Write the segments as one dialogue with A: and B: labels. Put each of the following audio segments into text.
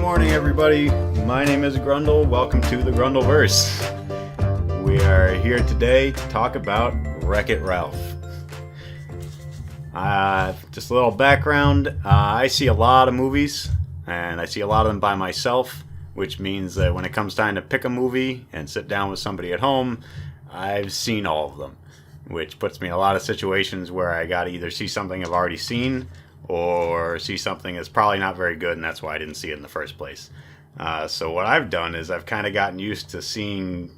A: morning, everybody. My name is Grundle. Welcome to the Grundleverse. We are here today to talk about Wreck-It Ralph. Just a little background. I see a lot of movies, and I see a lot of them by myself, which means that when it comes time to pick a movie and sit down with somebody at home, I've seen all of them, which puts me in a lot of situations where I got to either see something I've already seen or see something that's probably not very good, and that's why I didn't see it in the first place. So what I've done is I've kind of gotten used to seeing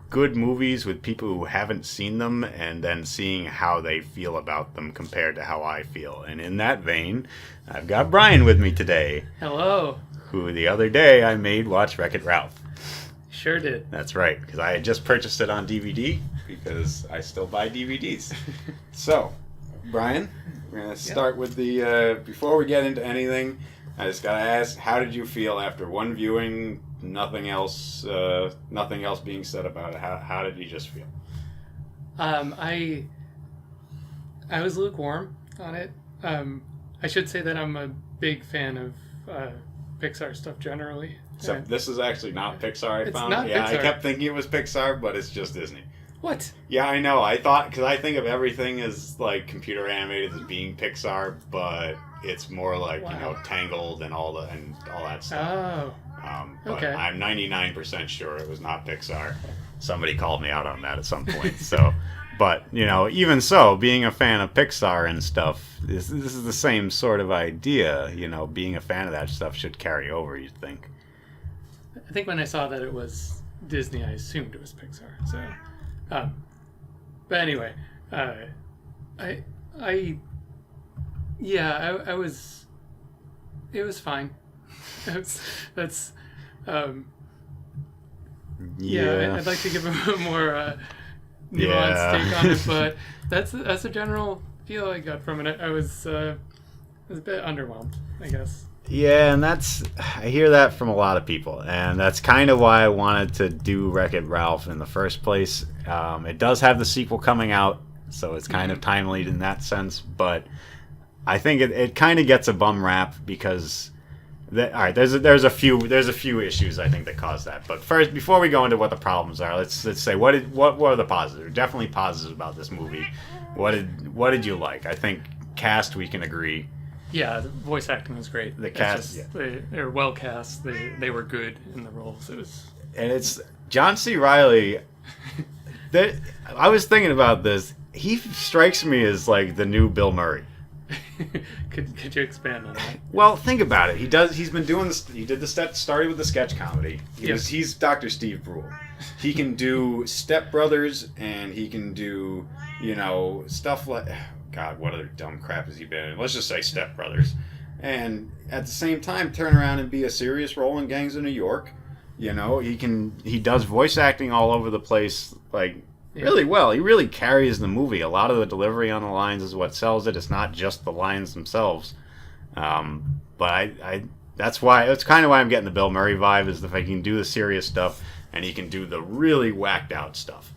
A: good movies with people who haven't seen them and then seeing how they feel about them compared to how I feel. And in that vein, I've got Brian with me today.
B: Hello.
A: Who the other day I made watch Wreck-It Ralph.
B: Sure did.
A: That's right, because I had just purchased it on DVD because I still buy DVDs. So, Brian, we're going to start with the, before we get into anything, I just got to ask, how did you feel after one viewing, nothing else being said about it? How did you just feel?
B: I was lukewarm on it. I should say that I'm a big fan of Pixar stuff generally.
A: So this is actually not Pixar, I found.
B: Not
A: yeah,
B: Pixar.
A: I kept thinking it was Pixar, but it's just Disney.
B: What?
A: Yeah, I know. I thought, because I think of everything as like computer animated as being Pixar, but it's more like, Tangled and all that stuff.
B: Oh.
A: But
B: Okay.
A: I'm 99% sure it was not Pixar. Somebody called me out on that at some point. So, but even so, being a fan of Pixar and stuff, this is the same sort of idea. Being a fan of that stuff should carry over, you'd think.
B: I think when I saw that it was Disney, I assumed it was Pixar. So, but anyway, I was. It was fine. That's. Yeah, I'd like to give a more nuanced take on it, but that's a general feel I got from it. I was a bit underwhelmed, I guess.
A: Yeah, and I hear that from a lot of people, and that's kind of why I wanted to do Wreck-It Ralph in the first place. It does have the sequel coming out, so it's kind of timely in that sense, but I think it kind of gets a bum rap because all right, there's a few issues I think that cause that. But first, before we go into what the problems are, let's say what were the positives? Definitely positives about this movie. What did you like? I think cast, we can agree.
B: Yeah, the voice acting was great.
A: The cast,
B: they were well cast. They were good in the roles.
A: And it's John C. Reilly. I was thinking about this. He strikes me as like the new Bill Murray.
B: Could you expand on that?
A: Well, think about it. He's been doing this. He did started with the sketch comedy. He's Dr. Steve Brule. He can do Step Brothers, and he can do stuff like, God, what other dumb crap has he been in? Let's just say Step Brothers. And at the same time, turn around and be a serious role in Gangs of New York. He does voice acting all over the place, really well. He really carries the movie. A lot of the delivery on the lines is what sells it. It's not just the lines themselves. But that's kind of why I'm getting the Bill Murray vibe, is if he can do the serious stuff and he can do the really whacked out stuff.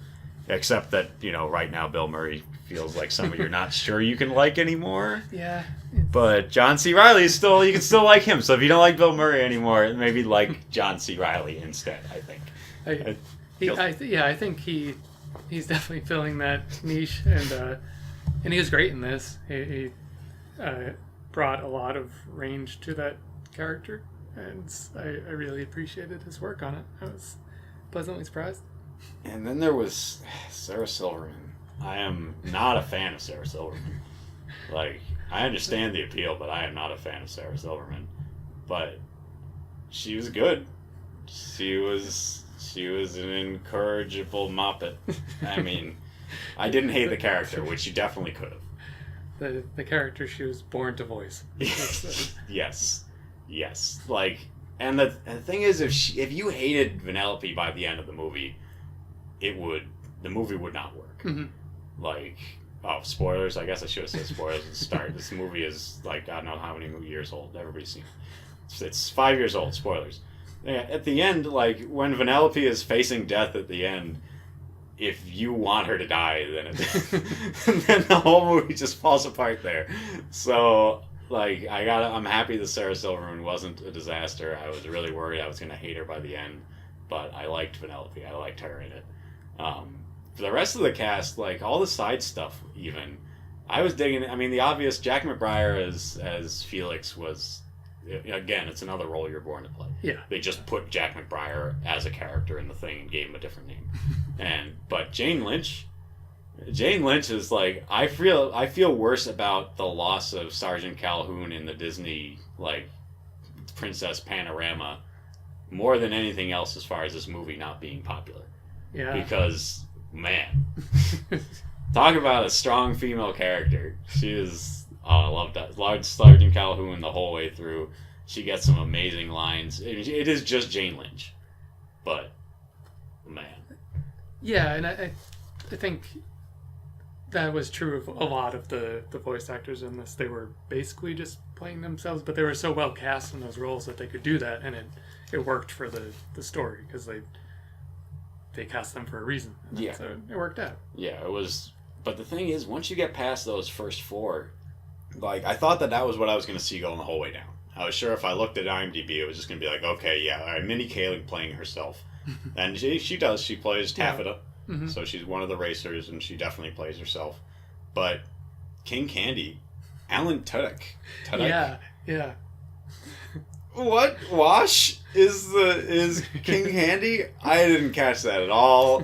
A: Except that, right now Bill Murray feels like somebody you're not sure you can like anymore.
B: Yeah.
A: But John C. Reilly you can still like him. So if you don't like Bill Murray anymore, maybe like John C. Reilly instead, I think.
B: I think he's definitely filling that niche, and he was great in this. He brought a lot of range to that character, and I really appreciated his work on it. I was pleasantly surprised.
A: And then there was Sarah Silverman. I am not a fan of Sarah Silverman. I understand the appeal, but I am not a fan of Sarah Silverman. But she was good. She was an incorrigible moppet. I mean, I didn't hate the character, which you definitely could have.
B: The character she was born to voice.
A: Yes. And the thing is, if you hated Vanellope by the end of the movie, the movie would not work. Mm-hmm. Spoilers. I guess I should have said spoilers at the start. This movie is I don't know how many years old. Everybody's seen it. It's 5 years old. Spoilers. Yeah, at the end, when Vanellope is facing death at the end, if you want her to die, then then the whole movie just falls apart there. So like, I'm happy that Sarah Silverman wasn't a disaster. I was really worried I was going to hate her by the end, but I liked Penelope. I liked her in it. For the rest of the cast, like, all the side stuff, even, I was digging. I mean, the obvious Jack McBrayer as Felix was, again, it's another role you're born to play.
B: Yeah.
A: They just put Jack McBrayer as a character in the thing and gave him a different name. But Jane Lynch is like, I feel worse about the loss of Sergeant Calhoun in the Disney, like, Princess Panorama more than anything else as far as this movie not being popular.
B: Yeah.
A: Because, man, talk about a strong female character. She is, I love that. Large Sergeant Calhoun the whole way through. She gets some amazing lines. It is just Jane Lynch. But, man.
B: Yeah, and I think that was true of a lot of the voice actors in this. They were basically just playing themselves, but they were so well cast in those roles that they could do that, and it worked for the story, because they cast them for a reason.
A: Yeah.
B: So it worked out.
A: Yeah, it was. But the thing is, once you get past those first four, like, I thought that was what I was going to see going the whole way down. I was sure if I looked at IMDb, it was just going to be like, okay, yeah, all right, Mindy Kaling playing herself. And she does. She plays Taffeta. Yeah. Mm-hmm. So she's one of the racers, and she definitely plays herself. But King Candy, Alan Tudyk.
B: Yeah.
A: What wash is King Candy? I didn't catch that at all.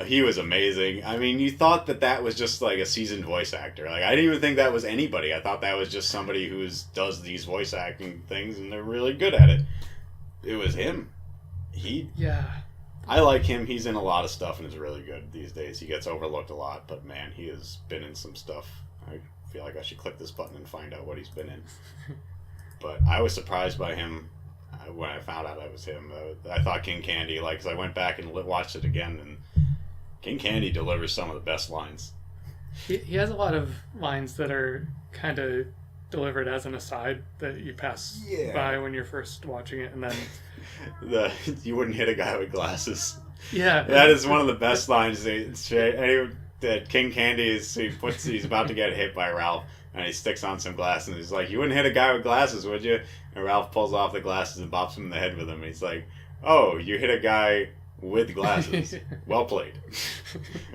A: He was amazing. I mean, you thought that was just like a seasoned voice actor. Like, I didn't even think that was anybody. I thought that was just somebody who does these voice acting things, and they're really good at it. It was him. I like him. He's in a lot of stuff and is really good these days. He gets overlooked a lot, but man, he has been in some stuff. I feel like I should click this button and find out what he's been in. But I was surprised by him when I found out it was him. I thought King Candy, like, because I went back and watched it again, and King Candy delivers some of the best lines.
B: He has a lot of lines that are kind of delivered as an aside that you pass by when you're first watching it, and then
A: you wouldn't hit a guy with glasses.
B: Yeah,
A: that is one of the best lines. That King Candy he's about to get hit by Ralph, and he sticks on some glasses, and he's like, "You wouldn't hit a guy with glasses, would you?" And Ralph pulls off the glasses and bops him in the head with them. And he's like, "Oh, you hit a guy with glasses. Well played."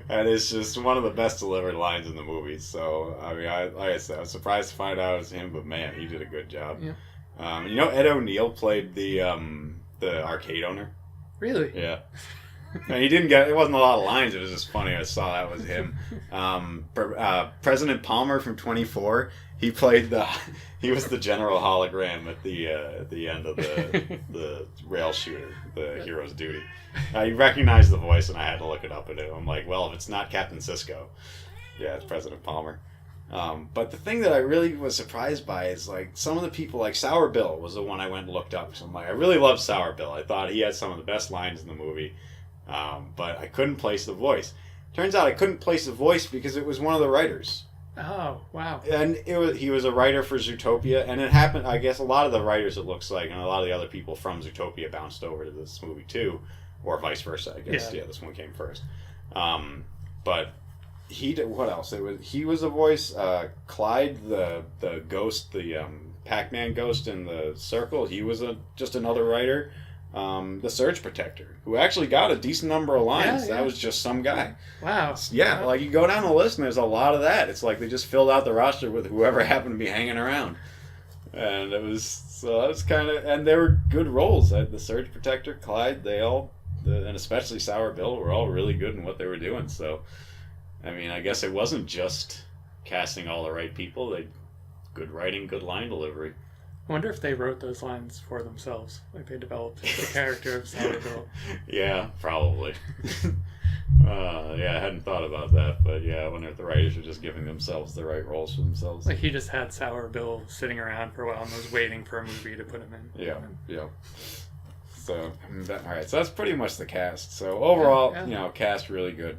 A: And it's just one of the best delivered lines in the movie. So, I mean, like I said, I was surprised to find out it was him, but man, he did a good job.
B: Yeah.
A: Ed O'Neill played the arcade owner.
B: Really?
A: Yeah. And it wasn't a lot of lines, it was just funny. I saw that was him. President Palmer from 24, he was the general hologram at the end of the rail shooter, the Hero's Duty. I recognized the voice, and I had to look it up, and I'm like, well, if it's not Captain Sisko, yeah, it's President Palmer. But the thing that I really was surprised by is, like, some of the people, like Sour Bill was the one I went and looked up. So I'm like, I really love Sour Bill. I thought he had some of the best lines in the movie, but I couldn't place the voice. Turns out I couldn't place the voice because it was one of the writers.
B: Oh, wow.
A: And he was a writer for Zootopia, and it happened, I guess a lot of the writers, it looks like, and a lot of the other people from Zootopia bounced over to this movie too, or vice versa, I guess. Yeah, this one came first. But he did, what else? He was a voice, Clyde, the ghost, the Pac-Man ghost in the Circle, he was just another writer. The Surge Protector, who actually got a decent number of lines. Yeah. That was just some guy.
B: Wow.
A: Yeah, like you go down the list and there's a lot of that. It's like they just filled out the roster with whoever happened to be hanging around. And that was kind of, and they were good roles. The Surge Protector, Clyde, and especially Sour Bill were all really good in what they were doing. So, I mean, I guess it wasn't just casting all the right people. Good writing, good line delivery.
B: I wonder if they wrote those lines for themselves. Like they developed the character of Sour Bill.
A: Yeah, probably. I hadn't thought about that, but yeah, I wonder if the writers are just giving themselves the right roles for themselves.
B: Like he just had Sour Bill sitting around for a while and was waiting for a movie to put him in.
A: Yeah. So, alright, so that's pretty much the cast. So overall, cast really good.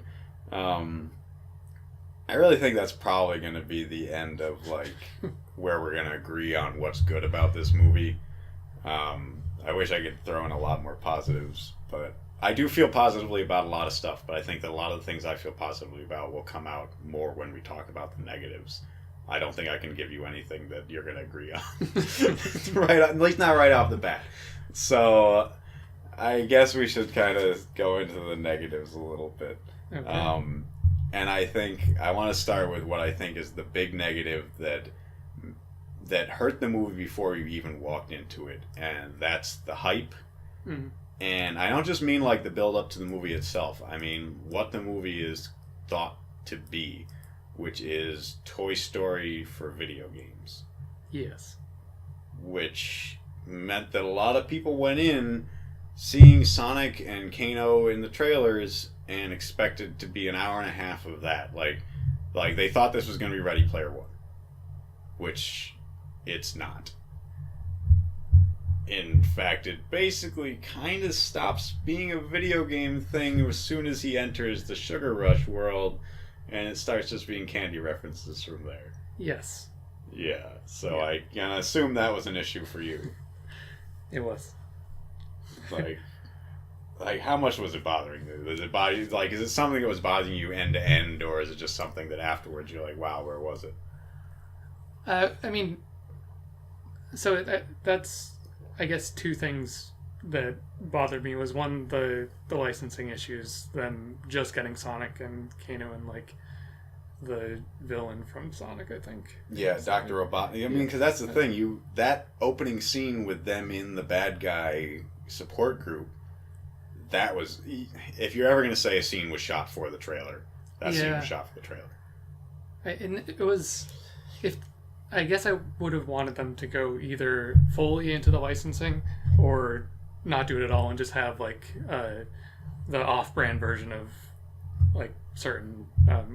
A: I really think that's probably going to be the end of, like, where we're going to agree on what's good about this movie. I wish I could throw in a lot more positives, but I do feel positively about a lot of stuff, but I think that a lot of the things I feel positively about will come out more when we talk about the negatives. I don't think I can give you anything that you're going to agree on. Right, at least not right off the bat. So I guess we should kind of go into the negatives a little bit.
B: Okay.
A: And I think I want to start with what I think is the big negative that hurt the movie before you even walked into it, and that's the hype.
B: Mm.
A: And I don't just mean like the build up to the movie itself. I mean what the movie is thought to be, which is Toy Story for video games.
B: Yes.
A: Which meant that a lot of people went in seeing Sonic and Kano in the trailers and expected to be an hour and a half of that. Like they thought this was going to be Ready Player One, which it's not. In fact, it basically kind of stops being a video game thing as soon as he enters the Sugar Rush world, and it starts just being candy references from there.
B: Yes.
A: Yeah, so I can assume that was an issue for you.
B: It was.
A: Like how much was it bothering you? Was it is it something that was bothering you end to end, or is it just something that afterwards you're like, wow, where was it?
B: I mean, so that's, I guess, two things that bothered me. Was one, the licensing issues, then just getting Sonic and Kano and like the villain from Sonic, I think.
A: Yeah, Dr. Robotnik. I mean, because that's the thing. That opening scene with them in the bad guy support group, that was, if you're ever going to say a scene was shot for the trailer, that scene was shot for the trailer.
B: And it was, I guess I would have wanted them to go either fully into the licensing or not do it at all and just have like the off-brand version of like certain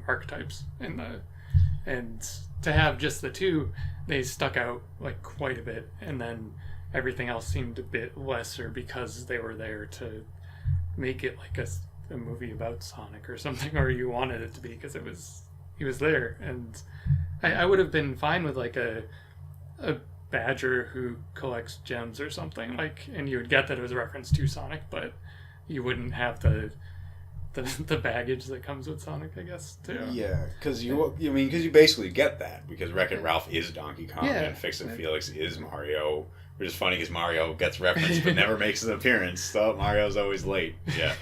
B: archetypes and to have just the two, they stuck out like quite a bit, and then everything else seemed a bit lesser because they were there to make it like a movie about Sonic or something, or you wanted it to be because he was there. And I would have been fine with like a badger who collects gems or something, like, and you would get that it was a reference to Sonic, but you wouldn't have the baggage that comes with Sonic, I guess, too.
A: Yeah, because you basically get that, because Wreck-It Ralph is Donkey Kong and Fix It Felix is Mario, which is funny because Mario gets referenced but never makes an appearance, so Mario's always late. Yeah.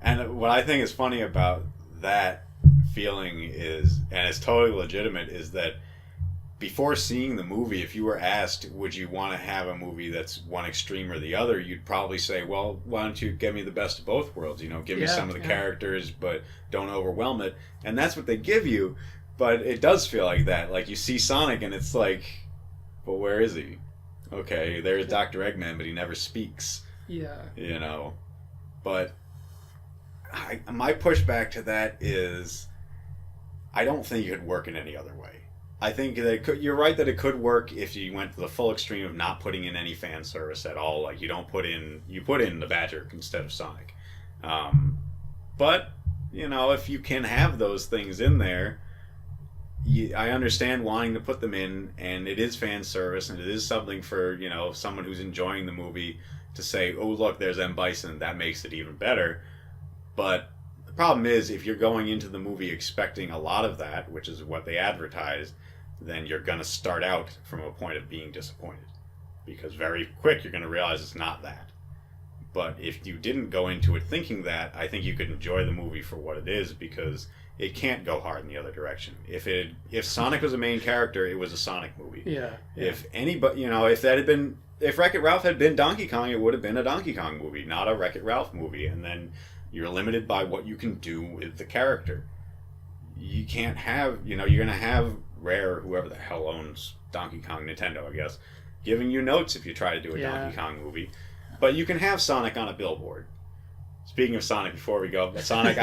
A: And what I think is funny about that feeling is, and it's totally legitimate, is that before seeing the movie, if you were asked, would you want to have a movie that's one extreme or the other, you'd probably say, well, why don't you give me the best of both worlds? Give me some of the characters, but don't overwhelm it. And that's what they give you, but it does feel like that. Like, you see Sonic and it's like, well, where is he? Okay, there's Dr. Eggman, but he never speaks.
B: Yeah.
A: But my pushback to that is, I don't think it could work in any other way. I think that you're right that it could work if you went to the full extreme of not putting in any fan service at all. Like, you put in the Badger instead of Sonic. But if you can have those things in there, I understand wanting to put them in, and it is fan service, and it is something for someone who's enjoying the movie to say, oh look, there's M. Bison, that makes it even better. But the problem is, if you're going into the movie expecting a lot of that, which is what they advertised, then you're going to start out from a point of being disappointed, because very quick you're going to realize it's not that. But if you didn't go into it thinking that, I think you could enjoy the movie for what it is, because it can't go hard in the other direction. If Sonic was a main character, it was a Sonic movie.
B: Yeah.
A: If anybody, if Wreck-It Ralph had been Donkey Kong, it would have been a Donkey Kong movie, not a Wreck-It Ralph movie. And then you're limited by what you can do with the character. You can't have, you're going to have Rare, whoever the hell owns Donkey Kong, Nintendo, I guess, giving you notes if you try to do a Donkey Kong movie. But you can have Sonic on a billboard. Speaking of Sonic, before we go, Sonic,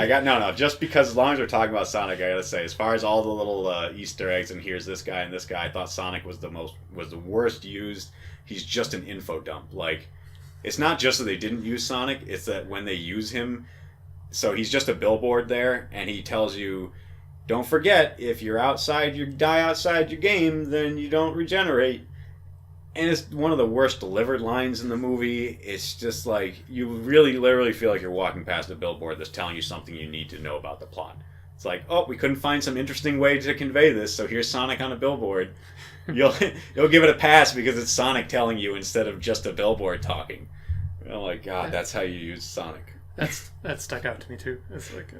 A: just because as long as we're talking about Sonic, I gotta say, as far as all the little Easter eggs, and here's this guy and this guy, I thought Sonic was the worst used. He's just an info dump. Like, it's not just that they didn't use Sonic, it's that when they use him, so he's just a billboard there, and he tells you, don't forget, if you die outside your game, then you don't regenerate. And it's one of the worst delivered lines in the movie. It's just like, you really literally feel like you're walking past a billboard that's telling you something you need to know about the plot. It's like, oh, we couldn't find some interesting way to convey this, so here's Sonic on a billboard. You'll give it a pass because it's Sonic telling you instead of just a billboard talking. Oh my god, that's how you use Sonic.
B: That stuck out to me too. It's like,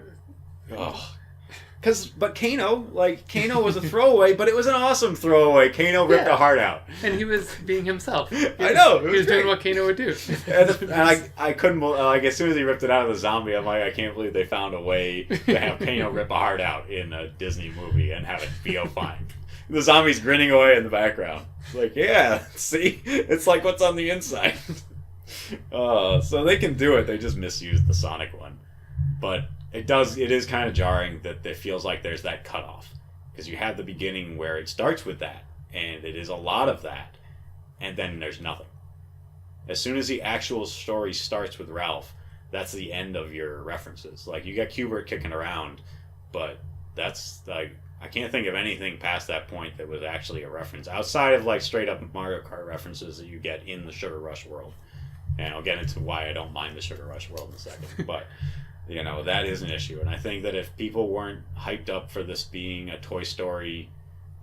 A: but Kano was a throwaway, but it was an awesome throwaway. Kano ripped a heart out,
B: and he was being himself.
A: I know
B: he was doing what Kano would do.
A: and I couldn't like as soon as he ripped it out of the zombie, I'm like, I can't believe they found a way to have Kano rip a heart out in a Disney movie and have it feel fine. The zombie's grinning away in the background. It's like, yeah, see, it's like what's on the inside. So they can do it. They just misused the Sonic one, but it is kind of jarring that it feels like there's that cutoff, because you have the beginning where it starts with that, and it is a lot of that, and then there's nothing. As soon as the actual story starts with Ralph, that's the end of your references. Like, you got Q*bert kicking around, but that's like, I can't think of anything past that point that was actually a reference outside of like straight up Mario Kart references that you get in the Sugar Rush world. And I'll get into why I don't mind the Sugar Rush world in a second, but that is an issue. And I think that if people weren't hyped up for this being a Toy Story,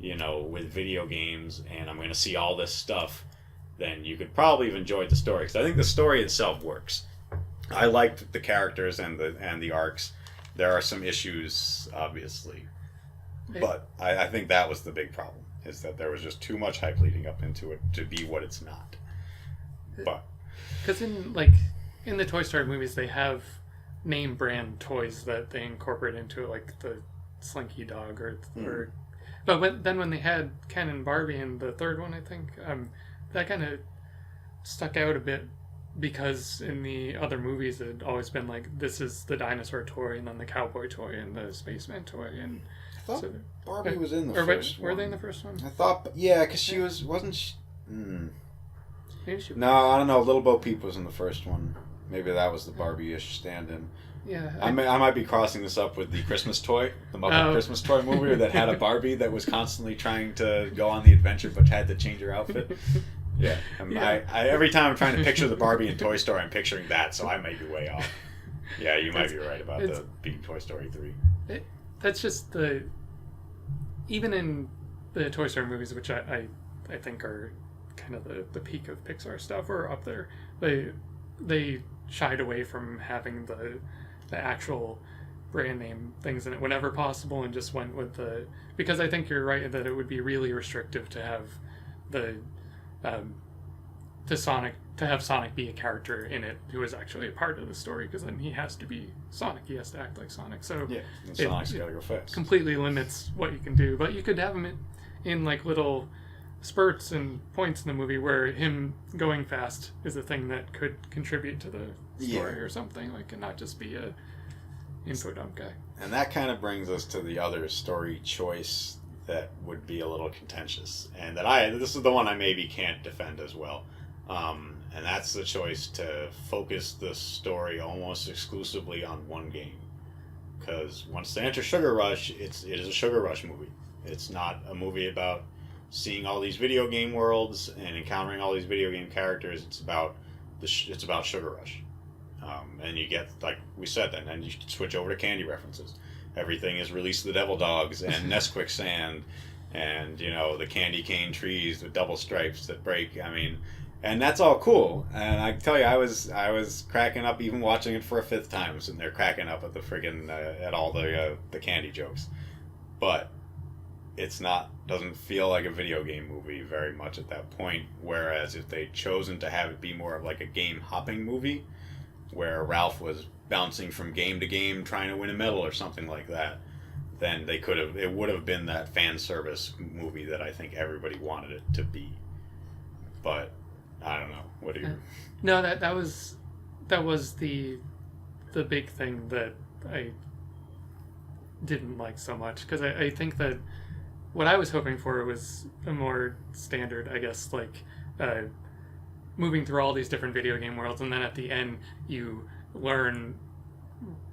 A: with video games, and I'm going to see all this stuff, then you could probably have enjoyed the story. Because I think the story itself works. I liked the characters and the arcs. There are some issues, obviously. But I think that was the big problem, is that there was just too much hype leading up into it to be what it's not. But
B: because in the Toy Story movies, they have name brand toys that they incorporate into it, like the Slinky Dog but then when they had Ken and Barbie in the third one, I think that kind of stuck out a bit, because in the other movies it had always been like, this is the dinosaur toy, and then the cowboy toy, and the spaceman toy, and
A: I thought Barbie was in the first one.
B: Were they in the first one?
A: I thought, yeah, because she wasn't she?
B: Maybe she was.
A: No, I don't know. Little Bo Peep was in the first one. Maybe that was the Barbie-ish stand-in.
B: Yeah,
A: I might be crossing this up with the Christmas toy, the Muppet Christmas toy movie that had a Barbie that was constantly trying to go on the adventure but had to change her outfit. Yeah, I every time I'm trying to picture the Barbie in Toy Story, I'm picturing that, so I may be way off. Yeah, you might be right about the being Toy Story 3.
B: That's just even in the Toy Story movies, which I think are kind of the peak of Pixar stuff, or up there, they shied away from having the actual brand name things in it whenever possible, and just went with because I think you're right that it would be really restrictive to have to have Sonic be a character in it who is actually a part of the story, because then he has to be Sonic. He has to act like Sonic. So
A: yeah, and Sonic's gotta go fast.
B: Completely limits what you can do. But you could have him in like little spurts and points in the movie where him going fast is a thing that could contribute to the story or something, and not just be a info dump guy. And
A: that kind of brings us to the other story choice that would be a little contentious, and this is the one I maybe can't defend as well. And that's the choice to focus the story almost exclusively on one game. Because once they enter Sugar Rush, it is a Sugar Rush movie. It's not a movie about seeing all these video game worlds and encountering all these video game characters. It's about Sugar Rush. And you get, like we said, then you switch over to candy references. Everything is Release the Devil Dogs and Nesquik Sand, and the candy cane trees with double stripes that break. And that's all cool. And I tell you, I was cracking up even watching it for a fifth time, sitting there cracking up at the friggin' at all the candy jokes. But doesn't feel like a video game movie very much at that point. Whereas if they'd chosen to have it be more of like a game hopping movie, where Ralph was bouncing from game to game trying to win a medal or something like that, then it would have been that fan service movie that I think everybody wanted it to be. But I don't know. What do you?
B: No, that was the big thing that I didn't like so much, because I think that what I was hoping for was a more standard, I guess, moving through all these different video game worlds, and then at the end you learn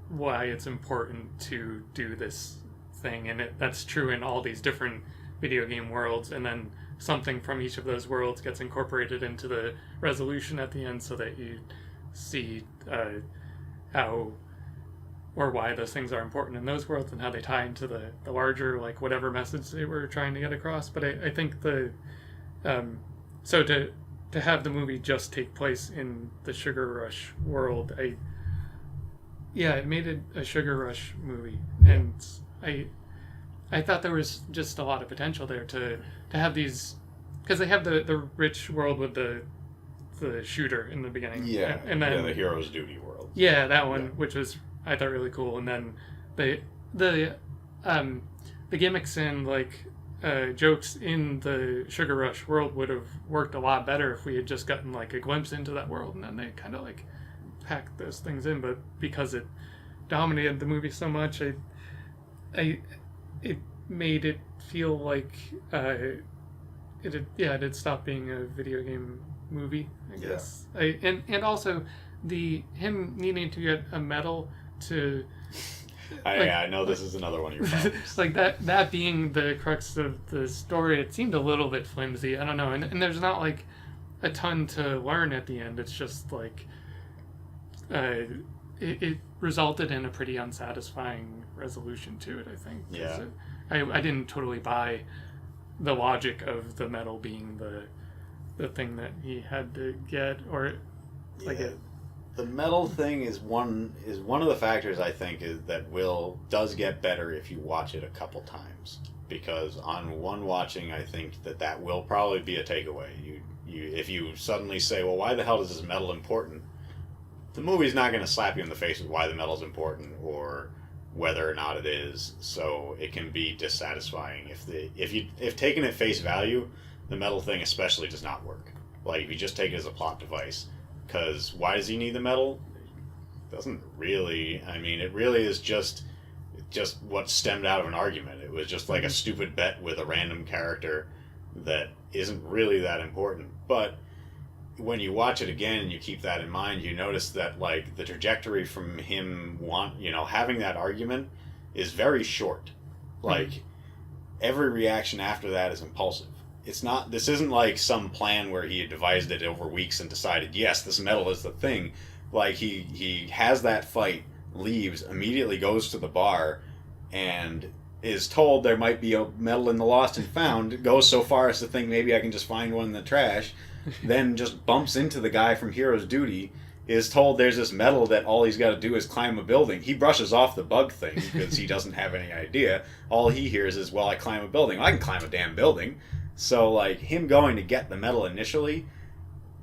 B: why it's important to do this thing, and that's true in all these different video game worlds, and then something from each of those worlds gets incorporated into the resolution at the end, so that you see how or why those things are important in those worlds and how they tie into the larger, like, whatever message they were trying to get across. But I think so to have the movie just take place in the Sugar Rush world, it made it a Sugar Rush movie, and I thought there was just a lot of potential there to have these, because they have the rich world with the shooter in the beginning, and then
A: the hero's duty world,
B: that one, which was, I thought, really cool, and then the gimmicks and like jokes in the Sugar Rush world would have worked a lot better if we had just gotten like a glimpse into that world, and then they kind of like packed those things in. But because it dominated the movie so much, it made it feel like it had stopped being a video game movie, I guess. And also him needing to get a medal to
A: I know this is another one of your problems.
B: Like that being the crux of the story, it seemed a little bit flimsy. I don't know, and there's not like a ton to learn at the end. It's just like it resulted in a pretty unsatisfying resolution to it, I think.
A: Yeah.
B: I didn't totally buy the logic of the medal being the thing that he had to get, or like
A: the medal thing is one of the factors I think is that does get better if you watch it a couple times, because on one watching I think that will probably be a takeaway. You if you suddenly say, well, why the hell is this medal important? The movie's not going to slap you in the face with why the medal's important or whether or not it is, so it can be dissatisfying if taken at face value. The medal thing especially does not work. Like if you just take it as a plot device. Because why does he need the medal? It doesn't really. I mean, it really is just what stemmed out of an argument. It was just like a stupid bet with a random character that isn't really that important. But when you watch it again and you keep that in mind, you notice that like the trajectory from him having that argument is very short. Like every reaction after that is impulsive. This isn't like some plan where he had devised it over weeks and decided, yes, this medal is the thing. Like he has that fight, leaves, immediately goes to the bar, and is told there might be a medal in the lost and found, goes so far as to think maybe I can just find one in the trash, then just bumps into the guy from Hero's Duty, is told there's this medal that all he's got to do is climb a building. He brushes off the bug thing because he doesn't have any idea. All he hears is, well, I climb a building. Well, I can climb a damn building. So, like, him going to get the medal initially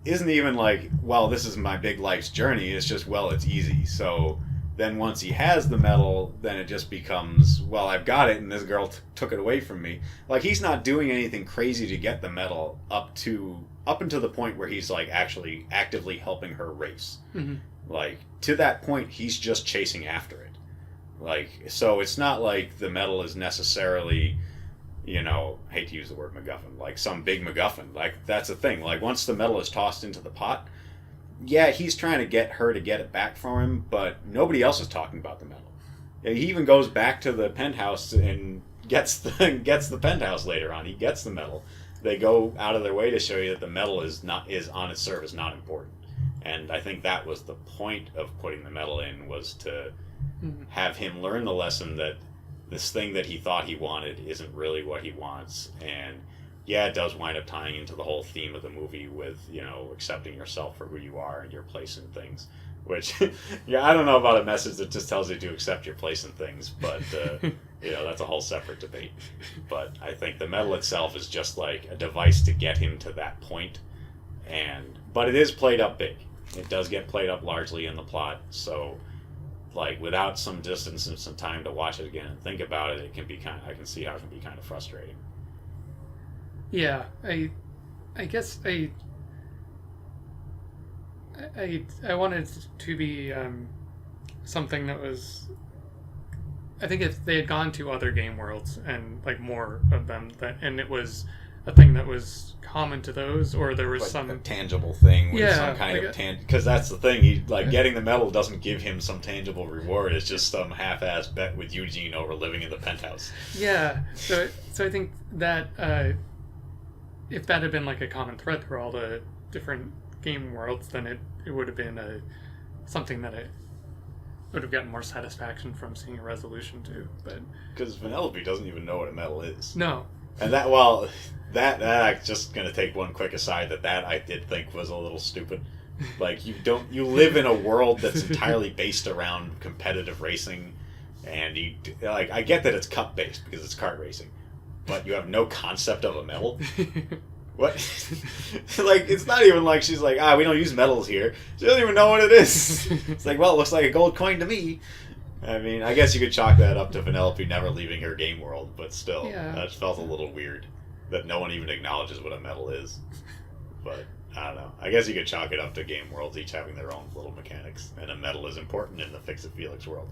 A: isn't even like, well, this is my big life's journey. It's just, well, it's easy. So then once he has the medal, then it just becomes, well, I've got it, and this girl took it away from me. Like, he's not doing anything crazy to get the medal up until the point where he's, like, actually actively helping her race. Mm-hmm. Like, to that point, he's just chasing after it. Like, so it's not like the medal is necessarily... I hate to use the word MacGuffin, like some big MacGuffin. Like, that's the thing. Like, once the medal is tossed into the pot, yeah, he's trying to get her to get it back from him, but nobody else is talking about the medal. He even goes back to the penthouse and gets the penthouse later on. He gets the medal. They go out of their way to show you that the medal is on its surface not important. And I think that was the point of putting the medal in, was to have him learn the lesson that this thing that he thought he wanted isn't really what he wants. And yeah, it does wind up tying into the whole theme of the movie with, accepting yourself for who you are and your place in things. Which, I don't know about a message that just tells you to accept your place in things, but, that's a whole separate debate. But I think the medal itself is just like a device to get him to that point. But it is played up big. It does get played up largely in the plot, so... like, without some distance and some time to watch it again and think about it, I can see how it can be kind of frustrating.
B: Yeah, I guess I wanted it to be something that was... I think if they had gone to other game worlds and, like, more of them, and it was a thing that was common to those, or there was
A: like a tangible thing with some kind
B: like
A: of because that's the thing, getting the medal doesn't give him some tangible reward. It's just some half-assed bet with Eugene over living in the penthouse.
B: Yeah, so I think that if that had been like a common thread through all the different game worlds, then it would have been something that would have gotten more satisfaction from seeing a resolution to. But
A: because Vanellope doesn't even know what a medal is.
B: No.
A: And that I'm just gonna take one quick aside that I did think was a little stupid. Like you live in a world that's entirely based around competitive racing, and I get that it's cup based because it's kart racing, but you have no concept of a medal. What? Like, it's not even like she's like, we don't use medals here. She doesn't even know what it is. It's like, well, it looks like a gold coin to me. I mean, I guess you could chalk that up to Vanellope never leaving her game world, but still, that felt a little weird that no one even acknowledges what a medal is. But I don't know. I guess you could chalk it up to game worlds each having their own little mechanics, and a medal is important in the Fix-It Felix world.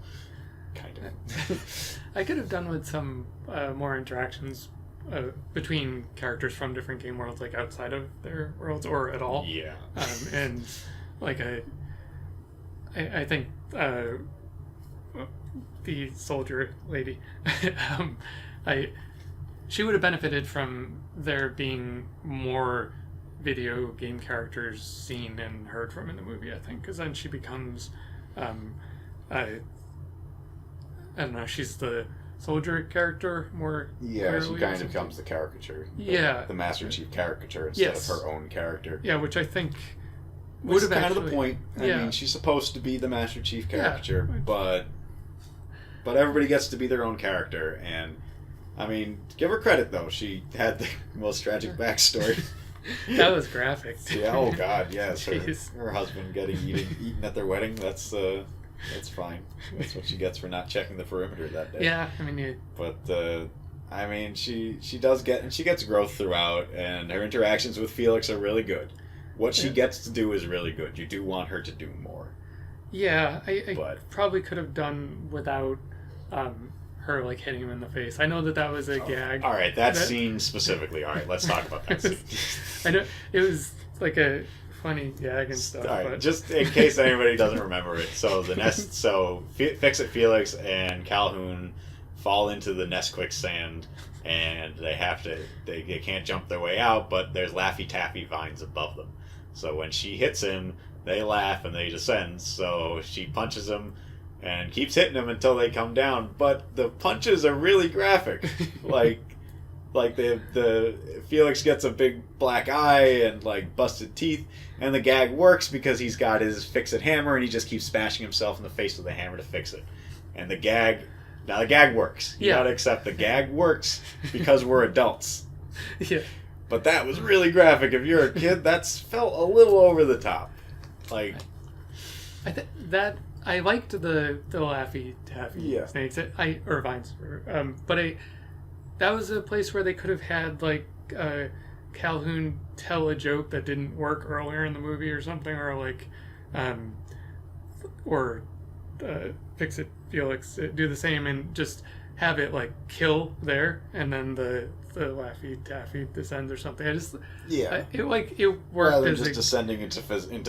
A: Kind of.
B: I could have done with some more interactions between characters from different game worlds, like outside of their worlds or at all.
A: Yeah.
B: And like I think the soldier lady, she would have benefited from there being more video game characters seen and heard from in the movie, I think, because then she becomes I don't know, she's the soldier character more.
A: Yeah, she kind of becomes the caricature. The Master Chief caricature instead of her own character.
B: Yeah, which I think
A: would have kind of the point. I mean, she's supposed to be the Master Chief caricature, but everybody gets to be their own character, and I mean, give her credit though. She had the most tragic backstory.
B: That was graphic.
A: Yeah. Oh God. Yes. Her husband eaten at their wedding. That's fine. That's what she gets for not checking the perimeter that day.
B: Yeah. I mean.
A: But I mean, she does gets growth throughout, and her interactions with Felix are really good. What she gets to do is really good. You do want her to do more.
B: Yeah. I probably could have done without her like hitting him in the face. I know that was a gag.
A: All right, that scene specifically. All right, let's talk about that scene.
B: I know it was like a funny gag and stuff.
A: All right,
B: but...
A: just in case anybody doesn't remember it. So Fix-It Felix and Calhoun fall into the nest quicksand, and they can't jump their way out, but there's Laffy Taffy vines above them. So when she hits him, they laugh and they descend. So she punches him and keeps hitting them until they come down, but the punches are really graphic. like the Felix gets a big black eye and like busted teeth, and the gag works because he's got his fix-it hammer and he just keeps smashing himself in the face with the hammer to fix it. And the gag works. You gotta accept the gag works because we're adults.
B: Yeah.
A: But that was really graphic. If you're a kid, that's felt a little over the top. Like,
B: I liked the Laffy Taffy snakes. Or vines. But that was a place where they could have had like Calhoun tell a joke that didn't work earlier in the movie or something, or like Fix-It Felix do the same and just have it like kill there, and then the Laffy Taffy descends or something. It worked.
A: Rather than just descending into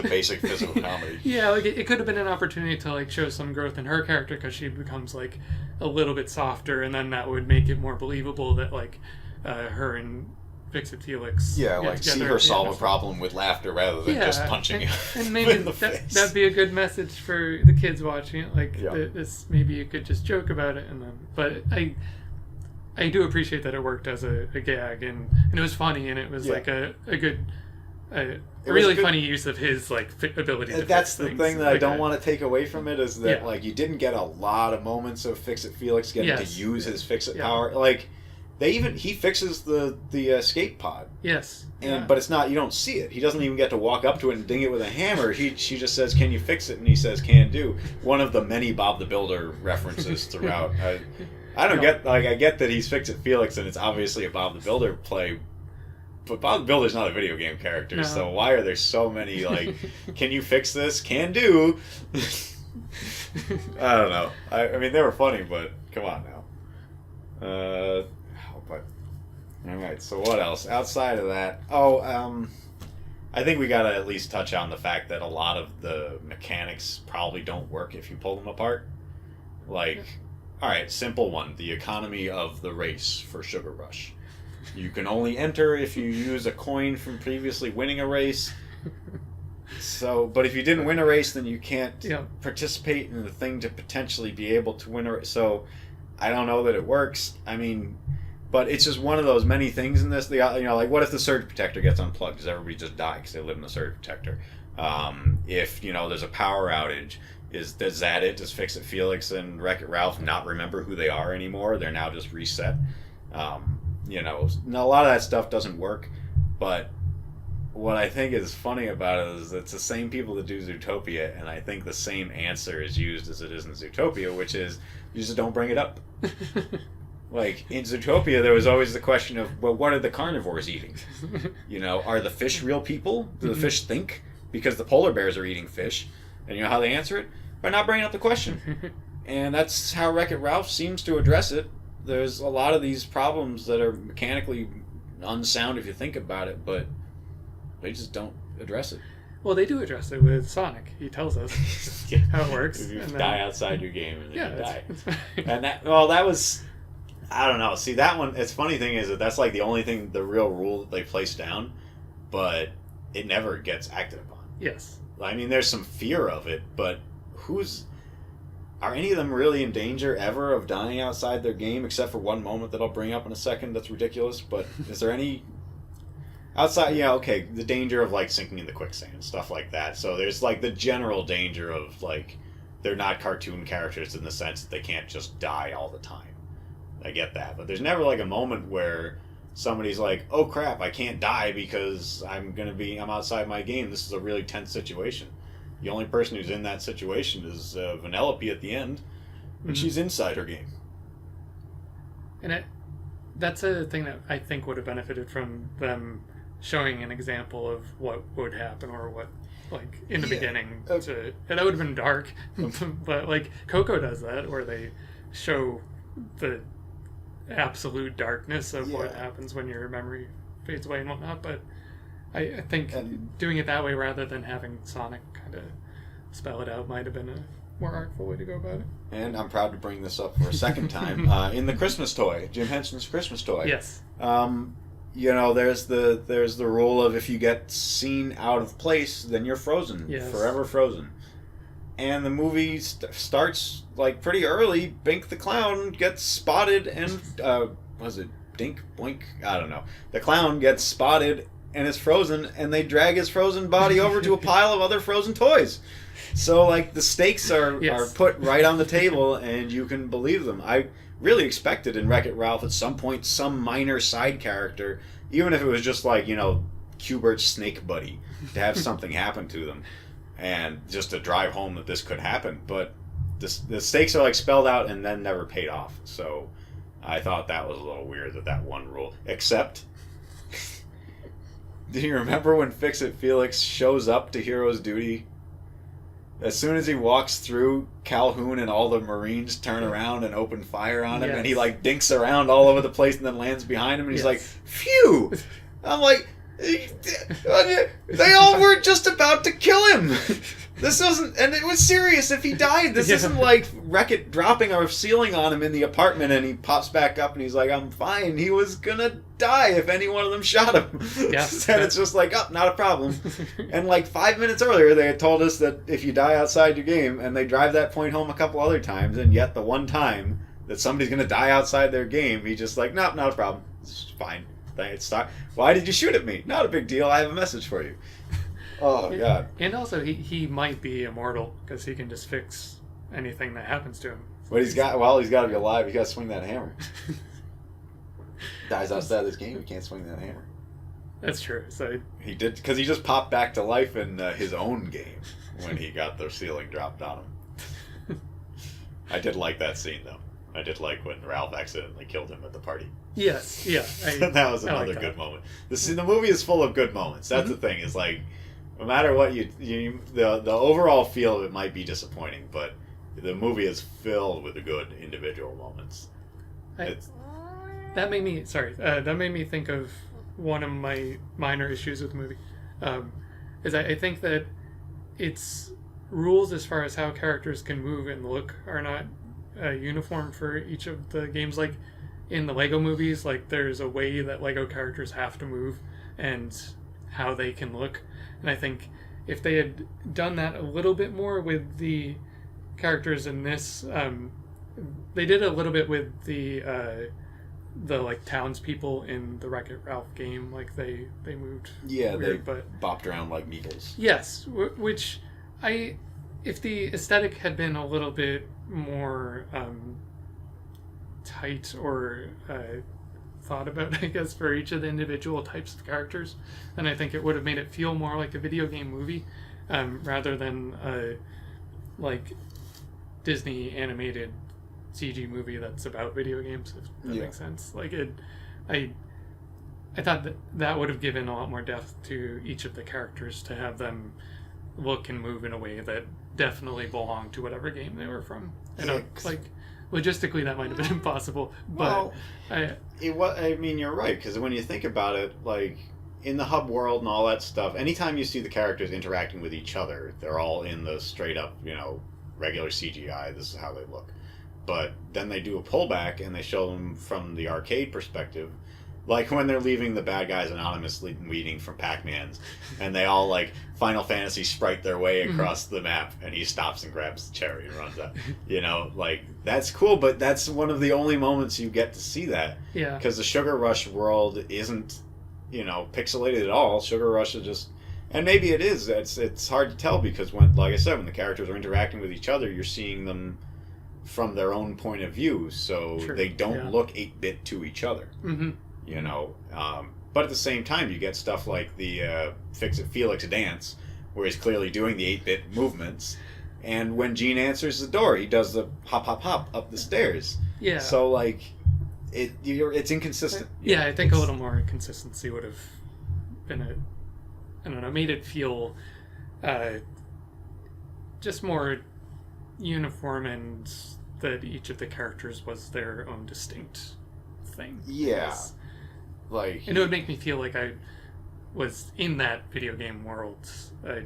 A: basic physical comedy.
B: Yeah, like it could have been an opportunity to like show some growth in her character because she becomes like a little bit softer, and then that would make it more believable that like her and Fix-It Felix.
A: Yeah, like see her solve a problem with laughter rather than just punching him
B: and maybe
A: in the face.
B: That'd be a good message for the kids watching it. Like this, maybe you could just joke about it, and then. But I do appreciate that it worked as a gag, and it was funny, and it was like a good. Really funny use of his like ability to
A: that's
B: fix
A: the
B: things.
A: thing that I don't want to take away from it is that like you didn't get a lot of moments of Fix-It Felix getting to use his Fix-It power. Like he fixes the escape pod.
B: Yes.
A: But it's not, you don't see it. He doesn't even get to walk up to it and ding it with a hammer. She just says, "Can you fix it?" And he says, "Can do." One of the many Bob the Builder references throughout. I get that he's Fix-It Felix and it's obviously a Bob the Builder play. But Bob the Builder's not a video game character, so why are there so many, like, "Can you fix this?" "Can do." I don't know. I mean, they were funny, but come on now. But, alright, so what else? Outside of that, I think we gotta at least touch on the fact that a lot of the mechanics probably don't work if you pull them apart. Like, alright, simple one, the economy of the race for Sugar Rush. You can only enter if you use a coin from previously winning a race. So, but if you didn't win a race, then you can't
B: Yeah.
A: participate in the thing to potentially be able to win a race. So, I don't know that it works. I mean, but it's just one of those many things in this. Like what if the surge protector gets unplugged? Does everybody just die because they live in the surge protector? If there's a power outage, does that it? Does Fix It Felix and Wreck-It Ralph not remember who they are anymore? They're now just reset. A lot of that stuff doesn't work. But what I think is funny about it is it's the same people that do Zootopia, and I think the same answer is used as it is in Zootopia, which is you just don't bring it up. Like, in Zootopia, there was always the question of, well, what are the carnivores eating? Are the fish real people? Do the fish think? Because the polar bears are eating fish. And you know how they answer it? By not bringing up the question. And that's how Wreck-It Ralph seems to address it. There's a lot of these problems that are mechanically unsound if you think about it, but they just don't address it.
B: Well, they do address it with Sonic. He tells us how it works.
A: If you die outside your game, and then you die.
B: It's fine.
A: And that was... I don't know. See, that one, it's funny thing is that that's like the only thing, the real rule that they place down, but it never gets acted upon.
B: Yes.
A: I mean, there's some fear of it, but are any of them really in danger ever of dying outside their game, except for one moment that I'll bring up in a second that's ridiculous, but is there any outside, the danger of like sinking in the quicksand, stuff like that. So there's like the general danger of like, they're not cartoon characters in the sense that they can't just die all the time. I get that, but there's never like a moment where somebody's like, "Oh crap, I can't die because I'm outside my game. This is a really tense situation." The only person who's in that situation is Vanellope at the end, and she's inside her game.
B: And that's a thing that I think would have benefited from them showing an example of what would happen or what, like, in the beginning. And that would have been dark, but like Coco does that, where they show the absolute darkness of what happens when your memory fades away and whatnot. But I think doing it that way rather than having Sonic kind of spell it out might have been a more artful way to go about it.
A: And I'm proud to bring this up for a second time. In the Christmas toy, Jim Henson's Christmas toy.
B: Yes.
A: There's the rule of if you get seen out of place, then you're frozen.
B: Yes.
A: Forever frozen. And the movie starts like pretty early. Bink the clown gets spotted, and was it Dink Boink? I don't know. The clown gets spotted and is frozen, and they drag his frozen body over to a pile of other frozen toys. So like the stakes are put right on the table, and you can believe them. I really expected in Wreck-It Ralph at some point some minor side character, even if it was just like Q*bert's snake buddy, to have something happen to them. And just to drive home that this could happen. But the stakes are like spelled out and then never paid off. So I thought that was a little weird that one rule. Except, do you remember when Fix-It Felix shows up to Hero's Duty? As soon as he walks through, Calhoun and all the Marines turn around and open fire on him. Yes. And he like dinks around all over the place and then lands behind him. And he's like, phew! I'm like... They all were just about to kill him. This wasn't, and it was serious. If he died, this isn't like Wreck-It dropping a ceiling on him in the apartment, and he pops back up, and he's like, "I'm fine." He was gonna die if any one of them shot him. Yeah, and it's just like, "Oh, not a problem." And like 5 minutes earlier, they had told us that if you die outside your game, and they drive that point home a couple other times, and yet the one time that somebody's gonna die outside their game, he just like, "Nope, not a problem. It's fine." Why did you shoot at me? Not a big deal. I have a message for you. Oh, God.
B: And also, he might be immortal because he can just fix anything that happens to him.
A: But he's got to be alive. He's got to swing that hammer. Dies outside this game, he can't swing that hammer.
B: That's true. So
A: he did, because he just popped back to life in his own game when he got the ceiling dropped on him. I did like that scene, though. I did like when Ralph accidentally killed him at the party.
B: Yes, yeah.
A: That was another good moment. The movie is full of good moments. That's the thing. Is like, no matter what the overall feel of it might be disappointing, but the movie is filled with the good individual moments.
B: That made me think of one of my minor issues with the movie. Is I think that its rules as far as how characters can move and look are not uniform for each of the games. Like in the Lego movies, like there's a way that Lego characters have to move and how they can look, and I think if they had done that a little bit more with the characters in this, they did a little bit with the like townspeople in the Wreck-It Ralph game. Like they moved.
A: Yeah,
B: weird,
A: they bopped around like needles.
B: Yes, which if the aesthetic had been a little bit more tight or thought about, I guess, for each of the individual types of characters, then I think it would have made it feel more like a video game movie, rather than like Disney animated CG movie that's about video games, if that makes sense. Like I thought that would have given a lot more depth to each of the characters, to have them look and move in a way that definitely belonged to whatever game they were from. And like logistically that might have been impossible, but
A: I mean, you're right, because when you think about it, like in the hub world and all that stuff, anytime you see the characters interacting with each other, they're all in the straight up, regular CGI. This is how they look. But then they do a pullback and they show them from the arcade perspective, like when they're leaving the bad guys anonymous meeting from Pac-Man's, and they all like Final Fantasy sprite their way across the map, and he stops and grabs the cherry and runs out. Like that's cool, but that's one of the only moments you get to see that.
B: Yeah.
A: Because the Sugar Rush world isn't, pixelated at all. Sugar Rush is just, and maybe it is. It's hard to tell because when, like I said, when the characters are interacting with each other, you're seeing them from their own point of view, so they don't look 8-bit to each other. Mm-hmm. But at the same time, you get stuff like the Fix It Felix dance, where he's clearly doing the 8-bit movements, and when Gene answers the door, he does the hop, hop, hop up the stairs.
B: Yeah.
A: So, like, it's inconsistent.
B: Yeah, I think a little more consistency would have been made it feel just more uniform, and that each of the characters was their own distinct thing.
A: Yeah. And
B: it would make me feel like I was in that video game world a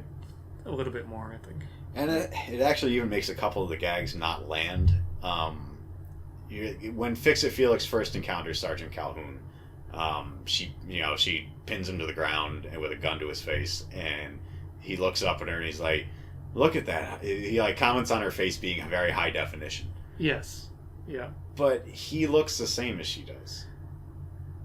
B: little bit more, I think.
A: And it actually even makes a couple of the gags not land. When Fix It Felix first encounters Sergeant Calhoun, she pins him to the ground with a gun to his face, and he looks up at her and he's like, "Look at that." He like comments on her face being very high definition.
B: Yes. Yeah.
A: But he looks the same as she does.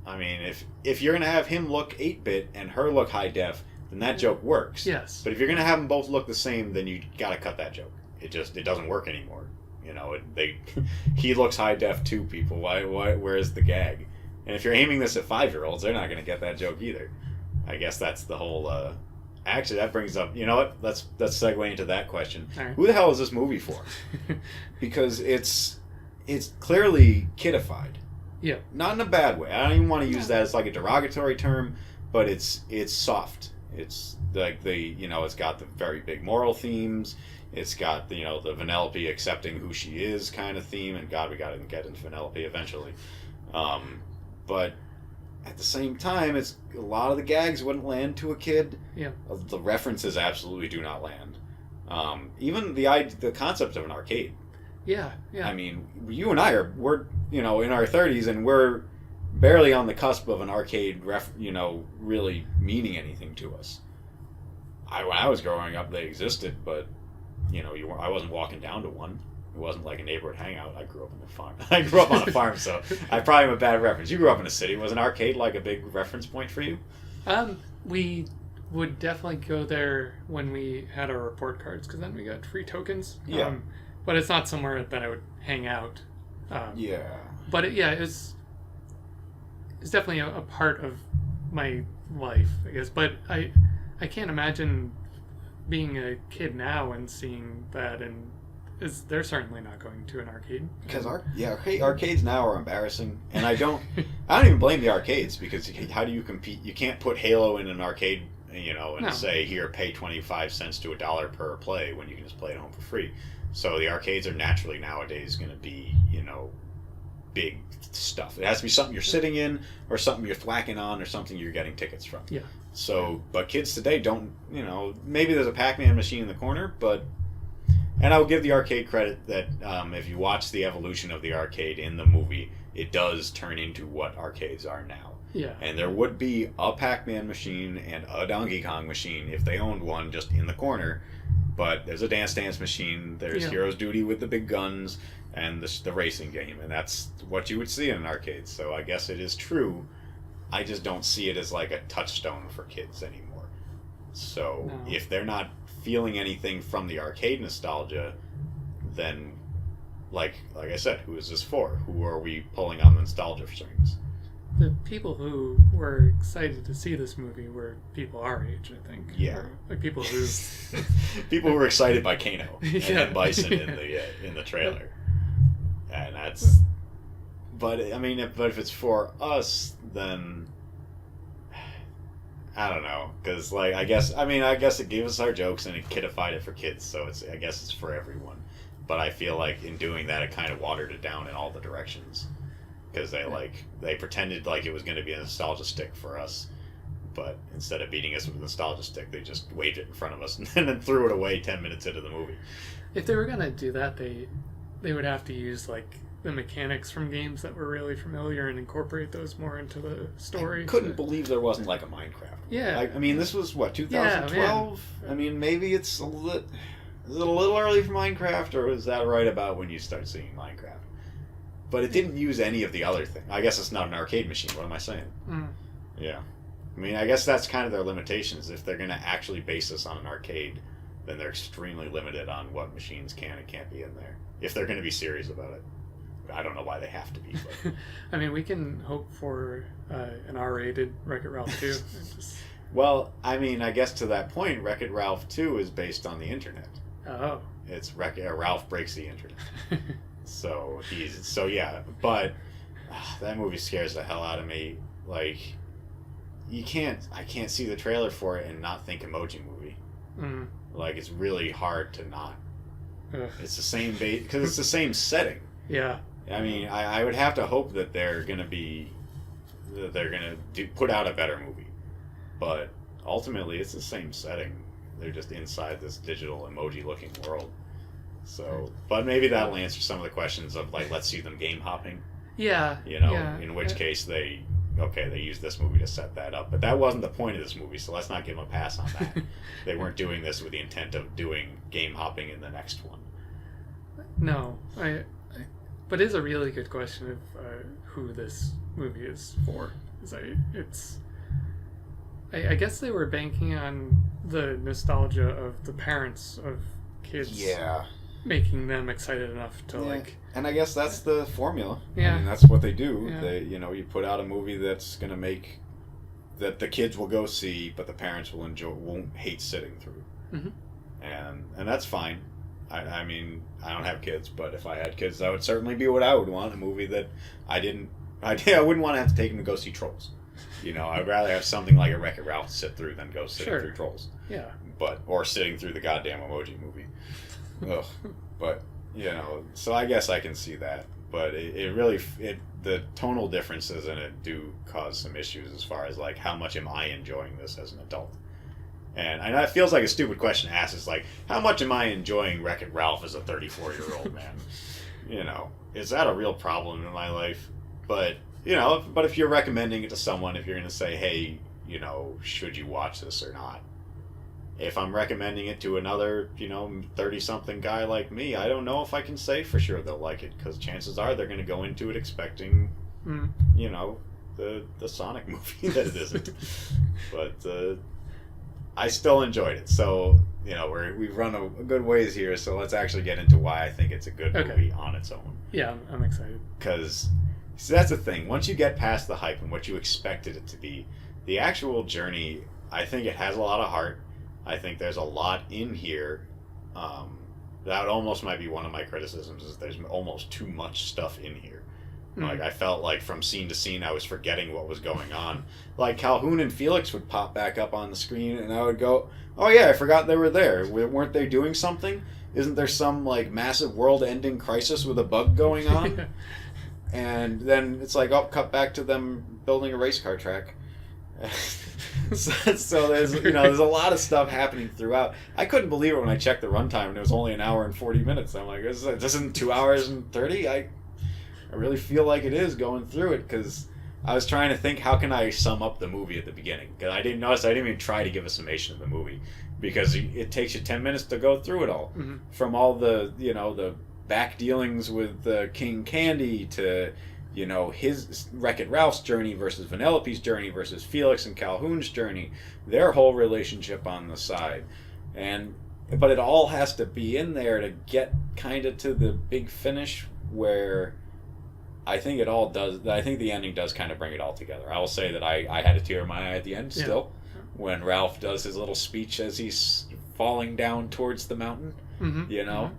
A: I mean, if you're going to have him look 8-bit and her look high def, then that joke works.
B: Yes.
A: But if you're going to have them both look the same, then you got to cut that joke. It doesn't work anymore. He looks high def too, people. Why where's the gag? And if you're aiming this at 5-year-olds, they're not going to get that joke either. I guess that's the whole actually, that brings up, you know what? Let's segue into that question.
B: Right.
A: Who the hell is this movie for? Because it's clearly kidified.
B: Yeah.
A: Not in a bad way. I don't even want to use that as like a derogatory term, but it's soft. It's like it's got the very big moral themes. It's got the Vanellope accepting who she is kind of theme, and God, we got to get into Vanellope eventually. But at the same time, it's a lot of the gags wouldn't land to a kid.
B: Yeah.
A: The references absolutely do not land. Even the concept of an arcade.
B: Yeah, yeah.
A: I mean, you and I we're in our 30s, and we're barely on the cusp of an arcade really meaning anything to us. When I was growing up, they existed, but I wasn't walking down to one. It wasn't like a neighborhood hangout. I grew up on a farm. I grew up on a farm, so I probably am a bad reference. You grew up in a city. Was an arcade like a big reference point for you?
B: We would definitely go there when we had our report cards, because then we got free tokens.
A: Yeah.
B: But it's not somewhere that I would hang out.
A: Yeah.
B: But it's definitely a part of my life, I guess. But I can't imagine being a kid now and seeing that, and they're certainly not going to an arcade.
A: Because arcades now are embarrassing, and I don't even blame the arcades, because how do you compete? You can't put Halo in an arcade, and say, here, pay 25 cents to $1 per play, when you can just play it at home for free. So the arcades are naturally nowadays going to be, big stuff. It has to be something you're sitting in, or something you're thwacking on, or something you're getting tickets from.
B: Yeah.
A: So, but kids today don't, maybe there's a Pac-Man machine in the corner, but, and I'll give the arcade credit that if you watch the evolution of the arcade in the movie, it does turn into what arcades are now.
B: Yeah.
A: And there would be a Pac-Man machine and a Donkey Kong machine if they owned one just in the corner. But there's a Dance Dance machine, there's Hero's Duty with the big guns, and the racing game. And that's what you would see in an arcade. So I guess it is true. I just don't see it as like a touchstone for kids anymore. So if they're not feeling anything from the arcade nostalgia, then like I said, who is this for? Who are we pulling on the nostalgia strings?
B: The people who were excited to see this movie were people our age, I think.
A: Yeah,
B: or, like people who
A: people who were excited by Kano and Bison in the trailer, and that's. But I mean, but if it's for us, then I don't know, because like I guess it gave us our jokes and it kidified it for kids, so I guess it's for everyone. But I feel like in doing that, it kind of watered it down in all the directions. Because they pretended like it was going to be a nostalgia stick for us, but instead of beating us with a nostalgia stick, they just waved it in front of us and then threw it away 10 minutes into the movie.
B: If they were going to do that, they would have to use like the mechanics from games that were really familiar and incorporate those more into the story.
A: I couldn't believe there wasn't like a Minecraft.
B: Yeah.
A: I mean, this was what, 2012? Yeah, I mean, maybe it's is it a little early for Minecraft, or is that right about when you start seeing Minecraft? But it didn't use any of the other things. I guess it's not an arcade machine. What am I saying? Yeah. I mean, I guess that's kind of their limitations. If they're going to actually base this on an arcade, then they're extremely limited on what machines can and can't be in there. If they're going to be serious about it. I don't know why they have to be. But.
B: I mean, we can hope for an R-rated Wreck-It Ralph 2.
A: Well, I mean, I guess to that point, Wreck-It Ralph 2 is based on the internet.
B: Oh.
A: It's Ralph breaks the internet. So yeah, but that movie scares the hell out of me. Like, I can't see the trailer for it and not think emoji movie.
B: Mm.
A: Like, it's really hard to not.
B: Ugh.
A: It's the same because it's the same setting.
B: Yeah.
A: I mean, I would have to hope that they're gonna put out a better movie, but ultimately it's the same setting. They're just inside this digital emoji-looking world. So, but maybe that'll answer some of the questions of like, let's see them game hopping.
B: Yeah.
A: In which case they use this movie to set that up. But that wasn't the point of this movie, so let's not give them a pass on that. They weren't doing this with the intent of doing game hopping in the next one.
B: No, but it's a really good question of who this movie is for. I guess they were banking on the nostalgia of the parents of kids.
A: Yeah.
B: Making them excited enough to like.
A: And I guess that's the formula.
B: Yeah.
A: I mean, that's what they do.
B: Yeah.
A: They, you put out a movie that's going to make that the kids will go see, but the parents won't hate sitting through.
B: Mm-hmm.
A: And that's fine. I mean, I don't have kids, but if I had kids, that would certainly be what I would want. A movie that I wouldn't want to have to take them to go see Trolls. I'd rather have something like a Wreck-It Ralph sit through than go sit through Trolls.
B: Yeah.
A: Or sitting through the goddamn emoji movie. Ugh. But, so I guess I can see that. But the tonal differences in it do cause some issues as far as like how much am I enjoying this as an adult. And I know it feels like a stupid question to ask. It's like, how much am I enjoying Wreck-It Ralph as a 34-year-old man? Is that a real problem in my life? But, but if you're recommending it to someone, if you're going to say, hey, should you watch this or not? If I'm recommending it to another, 30-something guy like me, I don't know if I can say for sure they'll like it, because chances are they're going to go into it expecting, the Sonic movie that it isn't. But I still enjoyed it. So, we've run a good ways here, so let's actually get into why I think it's a good movie on its own.
B: Yeah, I'm excited.
A: Because that's the thing. Once you get past the hype and what you expected it to be, the actual journey, I think it has a lot of heart. I think there's a lot in here. That almost might be one of my criticisms, is there's almost too much stuff in here. Like, I felt like from scene to scene I was forgetting what was going on. Like, Calhoun and Felix would pop back up on the screen and I would go, oh yeah, I forgot they were there. Weren't they doing something? Isn't there some like massive world-ending crisis with a bug going on? And then it's like, cut back to them building a race car track. So there's there's a lot of stuff happening throughout. I couldn't believe it when I checked the runtime and it was only an hour and 40 minutes. I'm like, this isn't 2 hours and 30. I really feel like it is going through it, because I was trying to think, how can I sum up the movie at the beginning? Because I didn't even try to give a summation of the movie, because it takes you 10 minutes to go through it all.
B: Mm-hmm.
A: From all the, the back dealings with King Candy to, his Wreck-It Ralph's journey versus Vanellope's journey versus Felix and Calhoun's journey, their whole relationship on the side. But it all has to be in there to get kind of to the big finish where I think it all does. I think the ending does kind of bring it all together. I will say that I had a tear in my eye at the end still, when Ralph does his little speech as he's falling down towards the mountain,
B: Mm-hmm.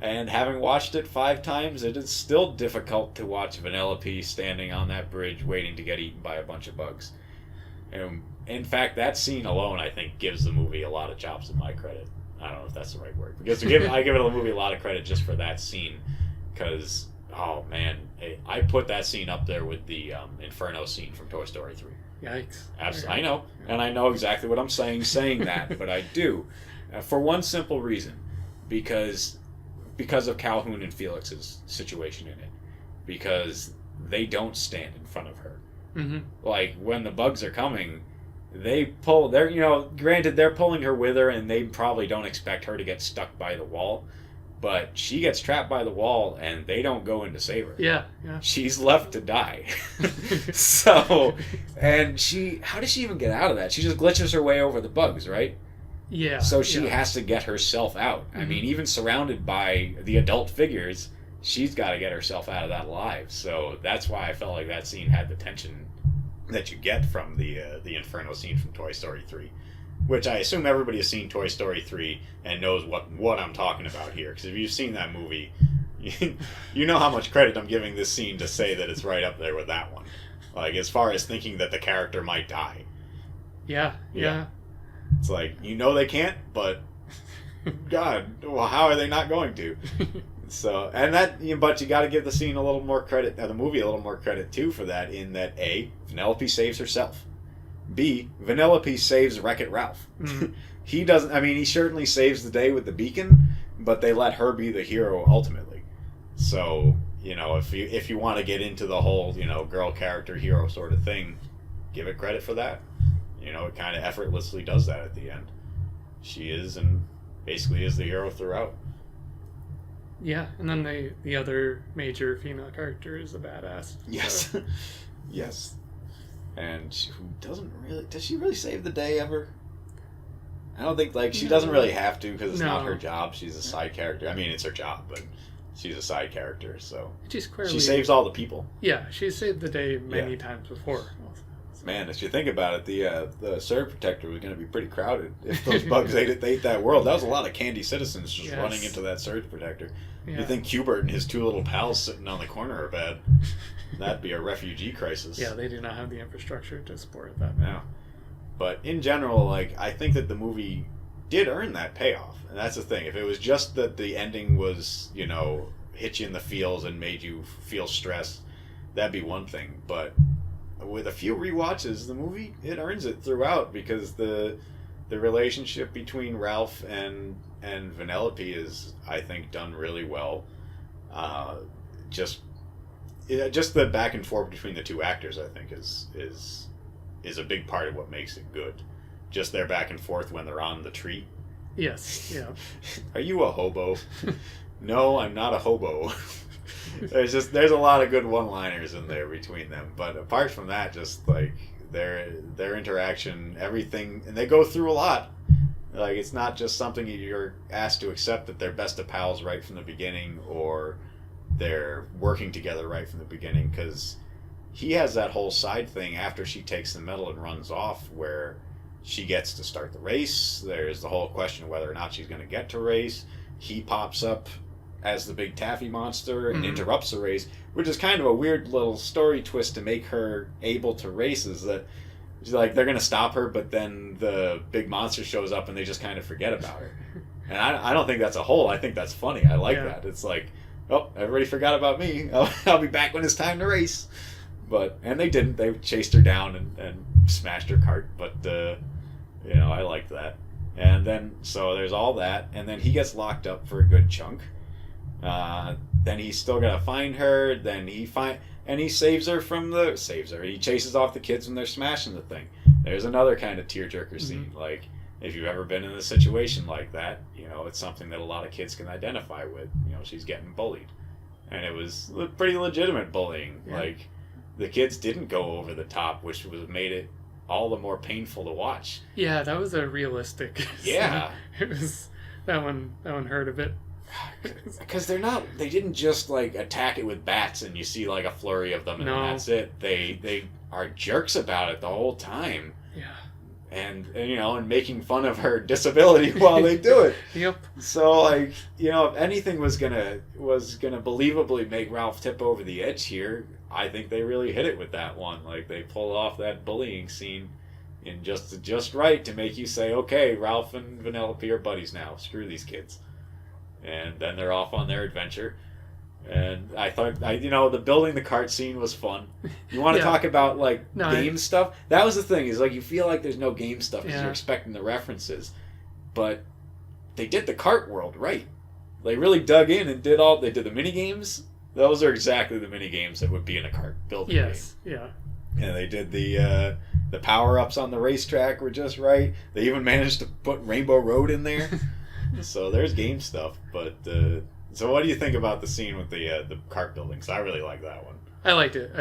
A: And having watched it 5 times, it is still difficult to watch Vanellope standing on that bridge waiting to get eaten by a bunch of bugs. And in fact, that scene alone, I think, gives the movie a lot of chops in my credit. I don't know if that's the right word, because I give it the movie a lot of credit just for that scene, because oh man, I put that scene up there with the Inferno scene from Toy Story 3.
B: Yikes!
A: Absolutely, I know, and I know exactly what I'm saying that, but I do, for one simple reason, because of Calhoun and Felix's situation in it, because they don't stand in front of her.
B: Mm-hmm.
A: Like when the bugs are coming, they pull. Granted, they're pulling her with her, and they probably don't expect her to get stuck by the wall. But she gets trapped by the wall, and they don't go in to save her.
B: Yeah.
A: She's left to die. So, and how does she even get out of that? She just glitches her way over the bugs, right?
B: Yeah.
A: So she has to get herself out. Mm-hmm. I mean, even surrounded by the adult figures, she's got to get herself out of that alive. So that's why I felt like that scene had the tension that you get from the Inferno scene from Toy Story 3. Which I assume everybody has seen Toy Story 3 and knows what I'm talking about here. Because if you've seen that movie, you know how much credit I'm giving this scene to say that it's right up there with that one. Like, as far as thinking that the character might die.
B: Yeah.
A: It's like, they can't, but God, well, how are they not going to? So, but you got to give the scene a little more credit, the movie a little more credit too for that, in that A, Vanellope saves herself. B, Vanellope saves Wreck-It Ralph.
B: Mm.
A: He doesn't. He certainly saves the day with the beacon, but they let her be the hero ultimately. So, if you want to get into the whole, girl character hero sort of thing, give it credit for that. It kind of effortlessly does that at the end. She is, and basically is, the hero throughout.
B: Yeah, and then the other major female character is a badass.
A: Yes.
B: So.
A: Yes. And does she really save the day ever? I don't think, she doesn't really have to, because it's not her job. She's a side character. I mean, it's her job, but she's a side character, so. She saves all the people.
B: Yeah, she's saved the day many times before. So.
A: Man, as you think about it, the Surge Protector was going to be pretty crowded. If those bugs ate that world, that was a lot of Candy citizens just running into that Surge Protector. Yeah. You think Q*bert and his 2 little pals sitting on the corner are bad. That'd be a refugee crisis.
B: Yeah, they do not have the infrastructure to support that.
A: No. But in general, I think that the movie did earn that payoff. And that's the thing. If it was just that the ending was, hit you in the feels and made you feel stressed, that'd be one thing. But with a few rewatches, the movie, it earns it throughout, because the relationship between Ralph and Vanellope is, I think, done really well. Just the back and forth between the two actors, I think, is a big part of what makes it good. Just their back and forth when they're on the tree.
B: Yes, yeah.
A: Are you a hobo? No, I'm not a hobo. There's a lot of good one-liners in there between them. But apart from that, just their interaction, everything, and they go through a lot. It's not just something you're asked to accept that they're best of pals right from the beginning, or they're working together right from the beginning, because he has that whole side thing after she takes the medal and runs off, where she gets to start the race. There's the whole question of whether or not she's going to get to race. He pops up as the big taffy monster and interrupts the race, which is kind of a weird little story twist to make her able to race, is that they're going to stop her, but then the big monster shows up and they just kind of forget about her. And I don't think that's a hole. I think that's funny. I like that. It's oh, everybody forgot about me. I'll be back when it's time to race. And they didn't. They chased her down and smashed her cart. But, I liked that. And then, so there's all that. And then he gets locked up for a good chunk. Then he's still got to find her. and he saves her. He chases off the kids when they're smashing the thing. There's another kind of tearjerker scene. Like, if you've ever been in a situation like that, it's something that a lot of kids can identify with. She's getting bullied, and it was pretty legitimate bullying. Yeah. Like, the kids didn't go over the top, which made it all the more painful to watch.
B: Yeah, that was a realistic.
A: Yeah,
B: it was that one hurt a bit.
A: Because they didn't just like attack it with bats and you see like a flurry of them and then that's it. They are jerks about it the whole time.
B: Yeah.
A: And making fun of her disability while they do it.
B: Yep.
A: So like, if anything was gonna believably make Ralph tip over the edge here, I think they really hit it with that one. Like, they pull off that bullying scene in just right to make you say, okay, Ralph and Vanellope are buddies now. Screw these kids. And then they're off on their adventure. And I thought, the building the cart scene was fun. You want to talk about, like, game stuff? That was the thing, is, like, you feel like there's no game stuff because you're expecting the references. But they did the cart world right. They really dug in and they did the mini games. Those are exactly the mini games that would be in a cart building game.
B: Yeah.
A: And they did the power-ups on the racetrack were just right. They even managed to put Rainbow Road in there. So there's game stuff, but so what do you think about the scene with the cart building? Because I really like that one.
B: I liked it.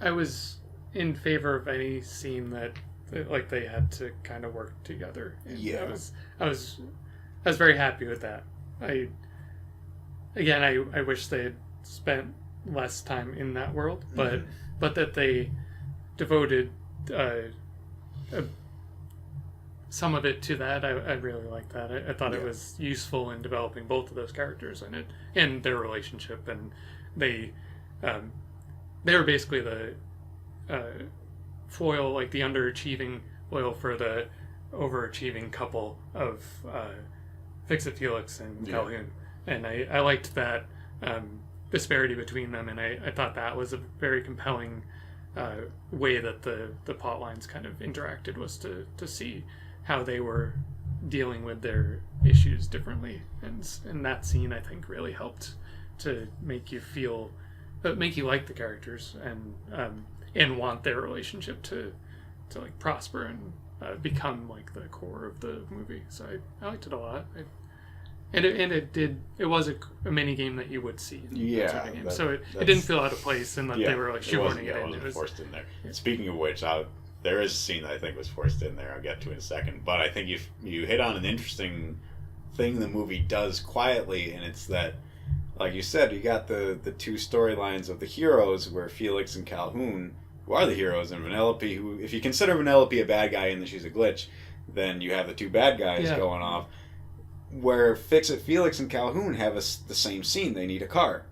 B: I was in favor of any scene that like they had to kind of work together. And
A: yeah,
B: I was very happy with that. I wish they had spent less time in that world, but that they devoted some of it to that. I really liked that. I thought it was useful in developing both of those characters and their relationship, and they were basically the foil, like the underachieving foil for the overachieving couple of Fix-It Felix and Calhoun, and I liked that disparity between them, and I thought that was a very compelling way that the plot lines kind of interacted, was to see how they were dealing with their issues differently, and that scene I think really helped to make you like the characters and want their relationship to like prosper and become like the core of the movie. So I liked it a lot. It was a mini game that you would see. So it didn't feel out of place, and that they were like shoehorning it in.
A: It wasn't forced in there. Yeah. Speaking of which, there is a scene that I think was forced in there. I'll get to in a second. But I think you hit on an interesting thing the movie does quietly, and it's that, like you said, you got the two storylines of the heroes, where Felix and Calhoun, who are the heroes, and Vanellope, who, if you consider Vanellope a bad guy and that she's a glitch, then you have the two bad guys going off. Where Fix-It Felix and Calhoun have the same scene. They need a car.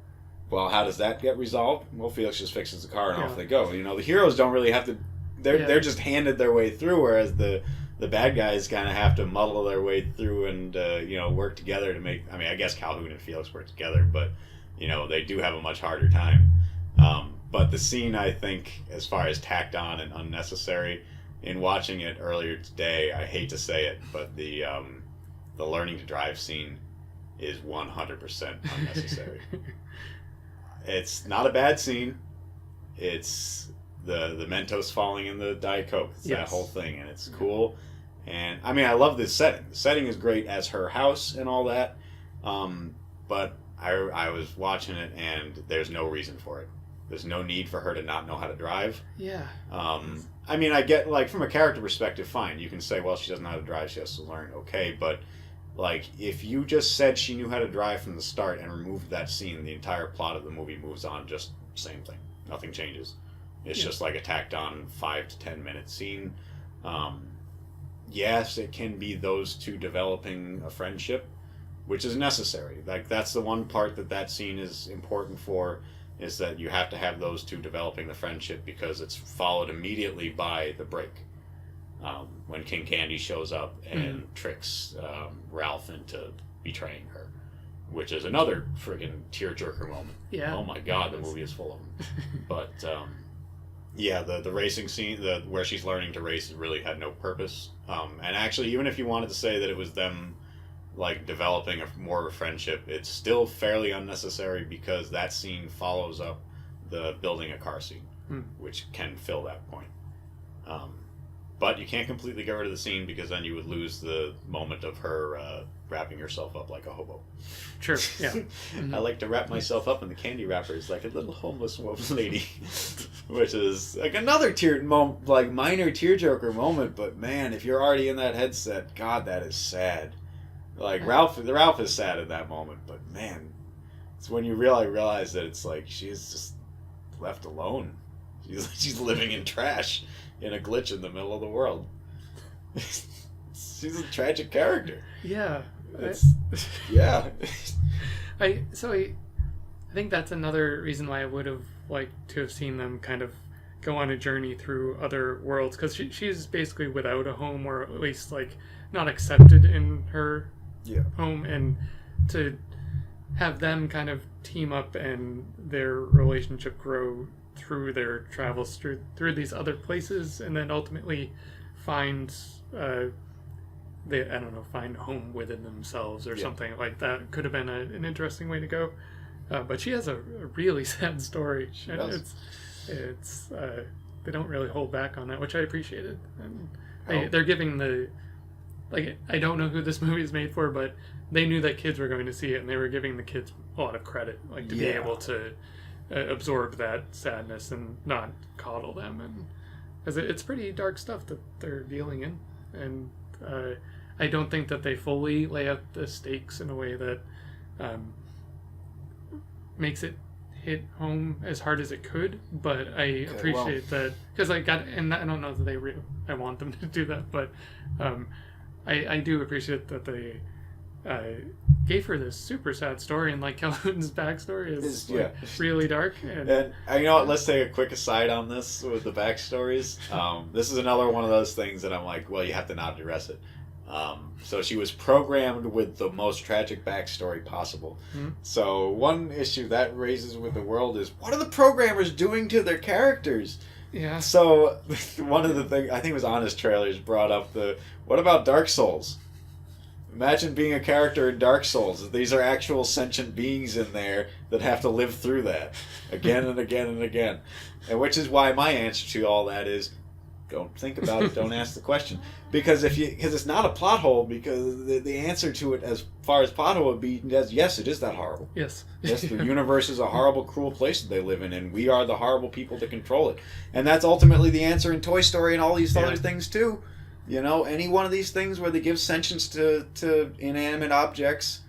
A: Well, how does that get resolved? Well, Felix just fixes the car and off they go. The heroes don't really have to. They're just handed their way through, whereas the bad guys kind of have to muddle their way through and work together to make. I mean, I guess Calhoun and Felix work together, but they do have a much harder time. But the scene, I think, as far as tacked on and unnecessary, in watching it earlier today, I hate to say it, but the learning to drive scene is 100% unnecessary. It's not a bad scene. It's the Mentos falling in the Diet Coke. It's that whole thing, and it's cool. And I mean, I love this setting. The setting is great as her house and all that. But I was watching it, and there's no reason for it. There's no need for her to not know how to drive.
B: Yeah.
A: I mean, I get, like, from a character perspective, fine. You can say, well, she doesn't know how to drive, she has to learn. Okay, but like, if you just said she knew how to drive from the start and removed that scene, the entire plot of the movie moves on, just same thing. Nothing changes. It's just like a tacked on 5 to 10 minute scene. Yes, it can be those two developing a friendship, which is necessary. Like, that's the one part that scene is important for, is that you have to have those two developing the friendship, because it's followed immediately by the break. When King Candy shows up and tricks Ralph into betraying her, which is another friggin' tearjerker moment.
B: Yeah.
A: Oh my God, the movie is full of them. But the racing scene, where she's learning to race, really had no purpose. And actually, even if you wanted to say that it was them like developing more of a friendship, it's still fairly unnecessary because that scene follows up the building a car scene, which can fill that point. But you can't completely get rid of the scene because then you would lose the moment of her wrapping herself up like a hobo.
B: True, yeah. Mm-hmm.
A: I like to wrap myself up in the candy wrappers like a little homeless lady, which is like another minor tearjerker moment. But man, if you're already in that headset, God, that is sad. Like Ralph is sad at that moment, but man, it's when you realize that it's like she is just left alone. She's living in trash in a glitch in the middle of the world. She's a tragic character.
B: Yeah.
A: Yeah.
B: I think that's another reason why I would have liked to have seen them kind of go on a journey through other worlds, because she's basically without a home, or at least like not accepted in her home, and to have them kind of team up and their relationship grow through their travels through these other places, and then ultimately find find home within themselves or something like that. Could have been an interesting way to go, but she has a really sad story.
A: She does.
B: It's they don't really hold back on that, which I appreciated, and they're giving I don't know who this movie is made for, but they knew that kids were going to see it, and they were giving the kids a lot of credit, to be able to absorb that sadness and not coddle them, and because it's pretty dark stuff that they're dealing in, and I don't think that they fully lay out the stakes in a way that makes it hit home as hard as it could, but I appreciate that, because I don't know that I want them to do that, but I do appreciate that they gave her this super sad story, and Calhoun's backstory is really dark. And
A: you know what? Let's take a quick aside on this with the backstories. This is another one of those things that I'm like, well, you have to not address it. So she was programmed with the most tragic backstory possible. Mm-hmm. So one issue that raises with the world is, what are the programmers doing to their characters?
B: Yeah.
A: So one of the things, I think it was Honest Trailers, brought up what about Dark Souls? Imagine being a character in Dark Souls. These are actual sentient beings in there that have to live through that again and again and again. And which is why my answer to all that is, don't think about it, don't ask the question. Because it's not a plot hole, because the answer to it as far as plot hole would be, yes, it is that horrible.
B: Yes.
A: Yes, the universe is a horrible, cruel place that they live in, and we are the horrible people that control it. And that's ultimately the answer in Toy Story and all these other things too. Any one of these things where they give sentience to inanimate objects,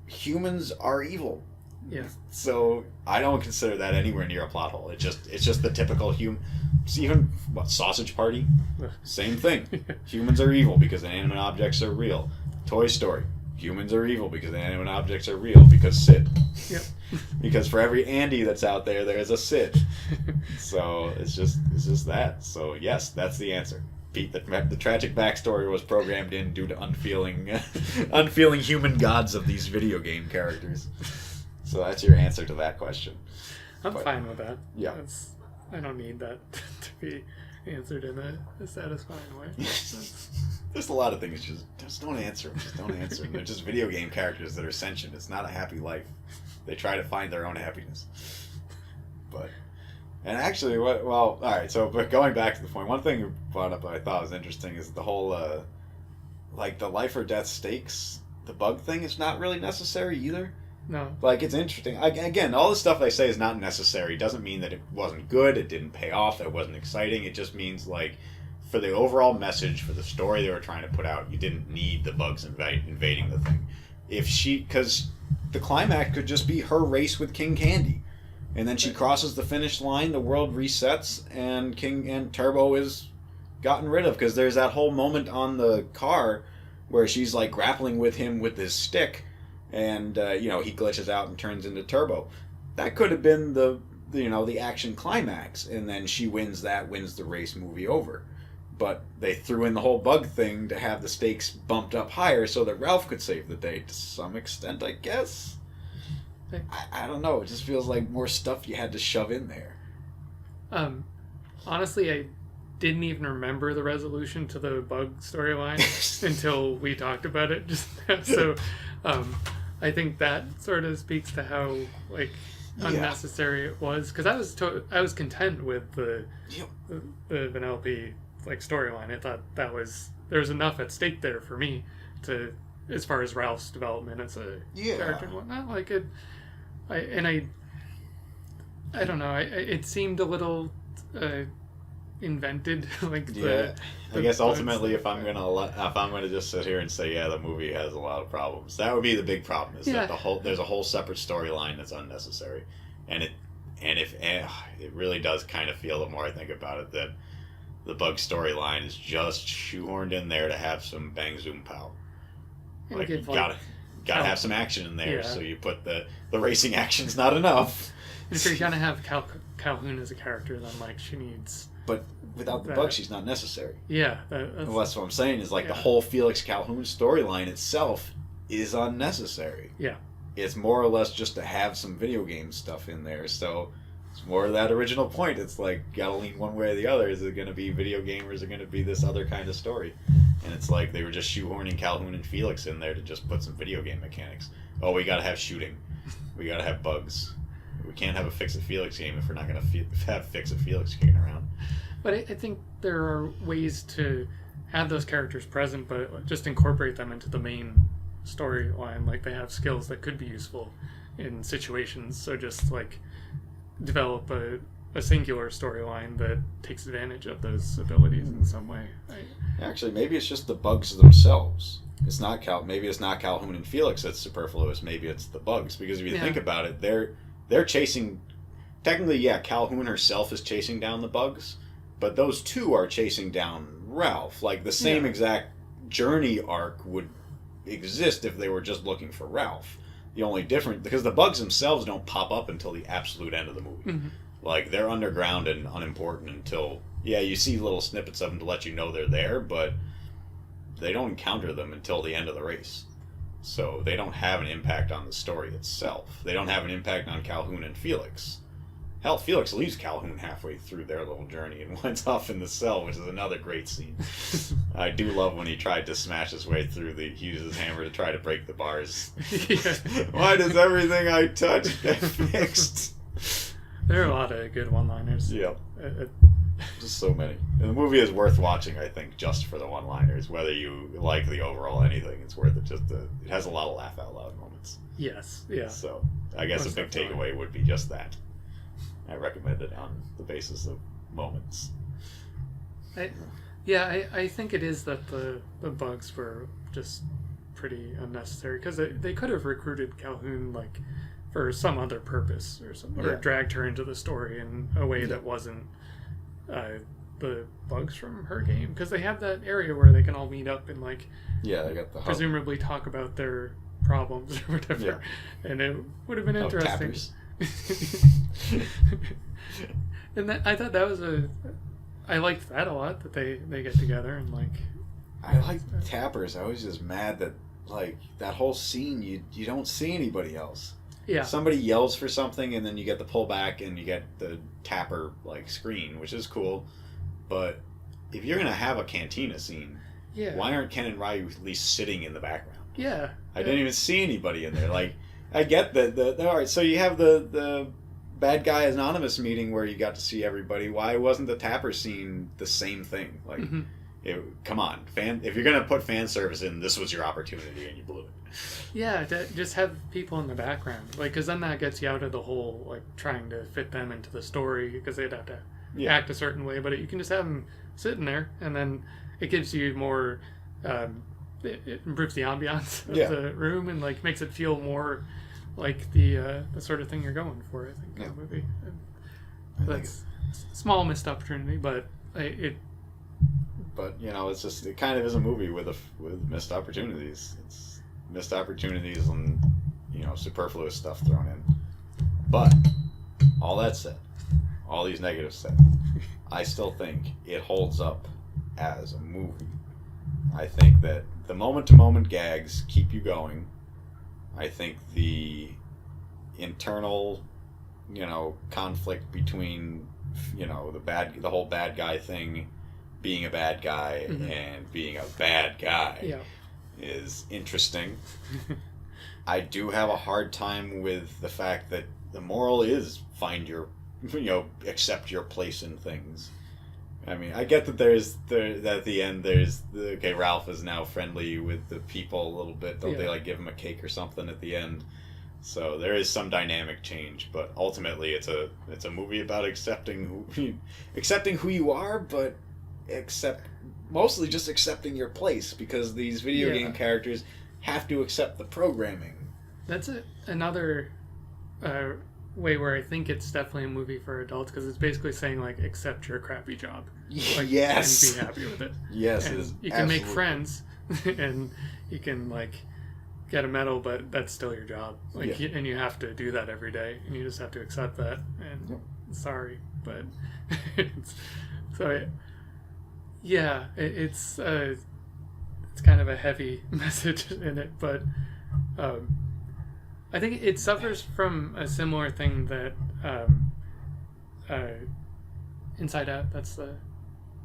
A: humans are evil.
B: Yeah.
A: So I don't consider that anywhere near a plot hole. It's just the typical human. Even Sausage Party, same thing. Humans are evil because inanimate objects are real. Toy Story, humans are evil because inanimate objects are real. Because Sid.
B: Yep.
A: Because for every Andy that's out there, there's a Sid. So it's just that. So yes, that's the answer. Pete, the tragic backstory was programmed in due to unfeeling human gods of these video game characters. So that's your answer to that question.
B: I'm fine with that.
A: Yeah.
B: I don't need that to be answered in a satisfying way.
A: There's a lot of things, just don't answer them. Just don't answer them. They're just video game characters that are sentient. It's not a happy life. They try to find their own happiness. And actually, all right, but going back to the point, one thing you brought up that I thought was interesting is the whole, the life or death stakes, the bug thing is not really necessary either.
B: No.
A: It's interesting. Again, all the stuff I say is not necessary. It doesn't mean that it wasn't good, it didn't pay off, that it wasn't exciting. It just means, for the overall message, for the story they were trying to put out, you didn't need the bugs invading the thing. Because the climax could just be her race with King Candy. And then she crosses the finish line, the world resets, and Turbo is gotten rid of. Because there's that whole moment on the car where she's, grappling with him with his stick. And, he glitches out and turns into Turbo. That could have been the action climax. And then she wins the race movie over. But they threw in the whole bug thing to have the stakes bumped up higher so that Ralph could save the day to some extent, I guess. I don't know. It just feels like more stuff you had to shove in there.
B: Honestly, I didn't even remember the resolution to the bug storyline until we talked about it just now. So I think that sort of speaks to how like unnecessary it was, because I was content with the Vanellope like storyline. I thought there was enough at stake there for me to, as far as Ralph's development as a character and whatnot. Like I don't know. It seemed a little invented. Like
A: I guess ultimately, if I'm gonna just sit here and say, the movie has a lot of problems, that would be the big problem. Is that there's a whole separate storyline that's unnecessary, and it really does kind of feel, the more I think about it, that the bug storyline is just shoehorned in there to have some bang zoom pow. Like you gotta have some action in there, so you put the racing action's not enough.
B: If you're gonna have Calhoun as a character, then like she needs.
A: But without the bug, she's not necessary.
B: Yeah,
A: that's what I'm saying. Is like the whole Felix Calhoun storyline itself is unnecessary.
B: Yeah,
A: it's more or less just to have some video game stuff in there. So it's more of that original point. It's like gotta lean one way or the other. Is it going to be video game, or is it going to be this other kind of story? And it's like they were just shoehorning Calhoun and Felix in there to just put some video game mechanics. Oh, we got to have shooting. We got to have bugs. We can't have a Fix-It Felix game if we're not going to have Fix-It Felix kicking around.
B: But I think there are ways to have those characters present, but just incorporate them into the main storyline. Like they have skills that could be useful in situations. So just like develop a singular storyline that takes advantage of those abilities in some way.
A: Actually, maybe it's just the bugs themselves. It's not maybe it's not Calhoun and Felix that's superfluous. Maybe it's the bugs. Because if you think about it, they're chasing. Technically, Calhoun herself is chasing down the bugs, but those two are chasing down Ralph. Like the same exact journey arc would exist if they were just looking for Ralph. The only difference, because the bugs themselves don't pop up until the absolute end of the movie. Mm-hmm. Like they're underground and unimportant until you see little snippets of them to let you know they're there, but they don't encounter them until the end of the race. So they don't have an impact on the story itself. They don't have an impact on Calhoun and Felix. Hell, Felix leaves Calhoun halfway through their little journey and winds off in the cell, which is another great scene. I do love when he tried to smash his way through he used his hammer to try to break the bars. Why does everything I touch get fixed?
B: There are a lot of good one-liners.
A: Yep. Just so many. And the movie is worth watching, I think, just for the one-liners. Whether you like the overall anything, it's worth it. It has a lot of laugh-out-loud moments.
B: Yes, yeah.
A: So, I guess a big takeaway would be just that. I recommend it on the basis of moments.
B: I think it is that the bugs were just pretty unnecessary, because they could have recruited Calhoun like for some other purpose or something, or dragged her into the story in a way that wasn't the bugs from her game, because they have that area where they can all meet up and like
A: they got the
B: presumably talk about their problems or whatever, and it would have been interesting. And I thought that was I liked that a lot, that they get together and like.
A: I like tappers. I was just mad that like that whole scene you don't see anybody else. Yeah. Somebody yells for something and then you get the pullback and you get the tapper like screen, which is cool. But if you're gonna have a cantina scene, why aren't Ken and Ryu at least sitting in the background?
B: Yeah.
A: I didn't even see anybody in there. Like I get the all right, so you have the Bad Guy Anonymous meeting where you got to see everybody. Why wasn't the tapper scene the same thing? Like come on, if you're gonna put fan service in, this was your opportunity and you blew it.
B: Yeah, just have people in the background, like, because then that gets you out of the whole like trying to fit them into the story, because they'd have to act a certain way. But you can just have them sitting there, and then it gives you more. It improves the ambiance of the room and like makes it feel more like the sort of thing you're going for. I think in the movie. That's a small missed opportunity, but it.
A: But it's just, it kind of is a movie with missed opportunities. It's missed opportunities and superfluous stuff thrown in. But all that said, all these negatives said, I still think it holds up as a movie. I think that the moment-to-moment gags keep you going. I think the internal, conflict between, the whole bad guy thing being a bad guy and being a bad guy is interesting. I do have a hard time with the fact that the moral is accept your place in things. I mean, I get that that at the end Ralph is now friendly with the people a little bit. Don't they like give him a cake or something at the end? So there is some dynamic change, but ultimately it's a movie about accepting who you are, but mostly just accepting your place, because these video game characters have to accept the programming. That's
B: another way where I think it's definitely a movie for adults, because it's basically saying like accept your crappy job, like,
A: yes,
B: and be happy with it.
A: Yes,
B: and you can make friends, and you can like get a medal, but that's still your job. Like, and you have to do that every day, and you just have to accept that. And sorry, but it's kind of a heavy message in it, but I think it suffers from a similar thing that Inside Out. That's the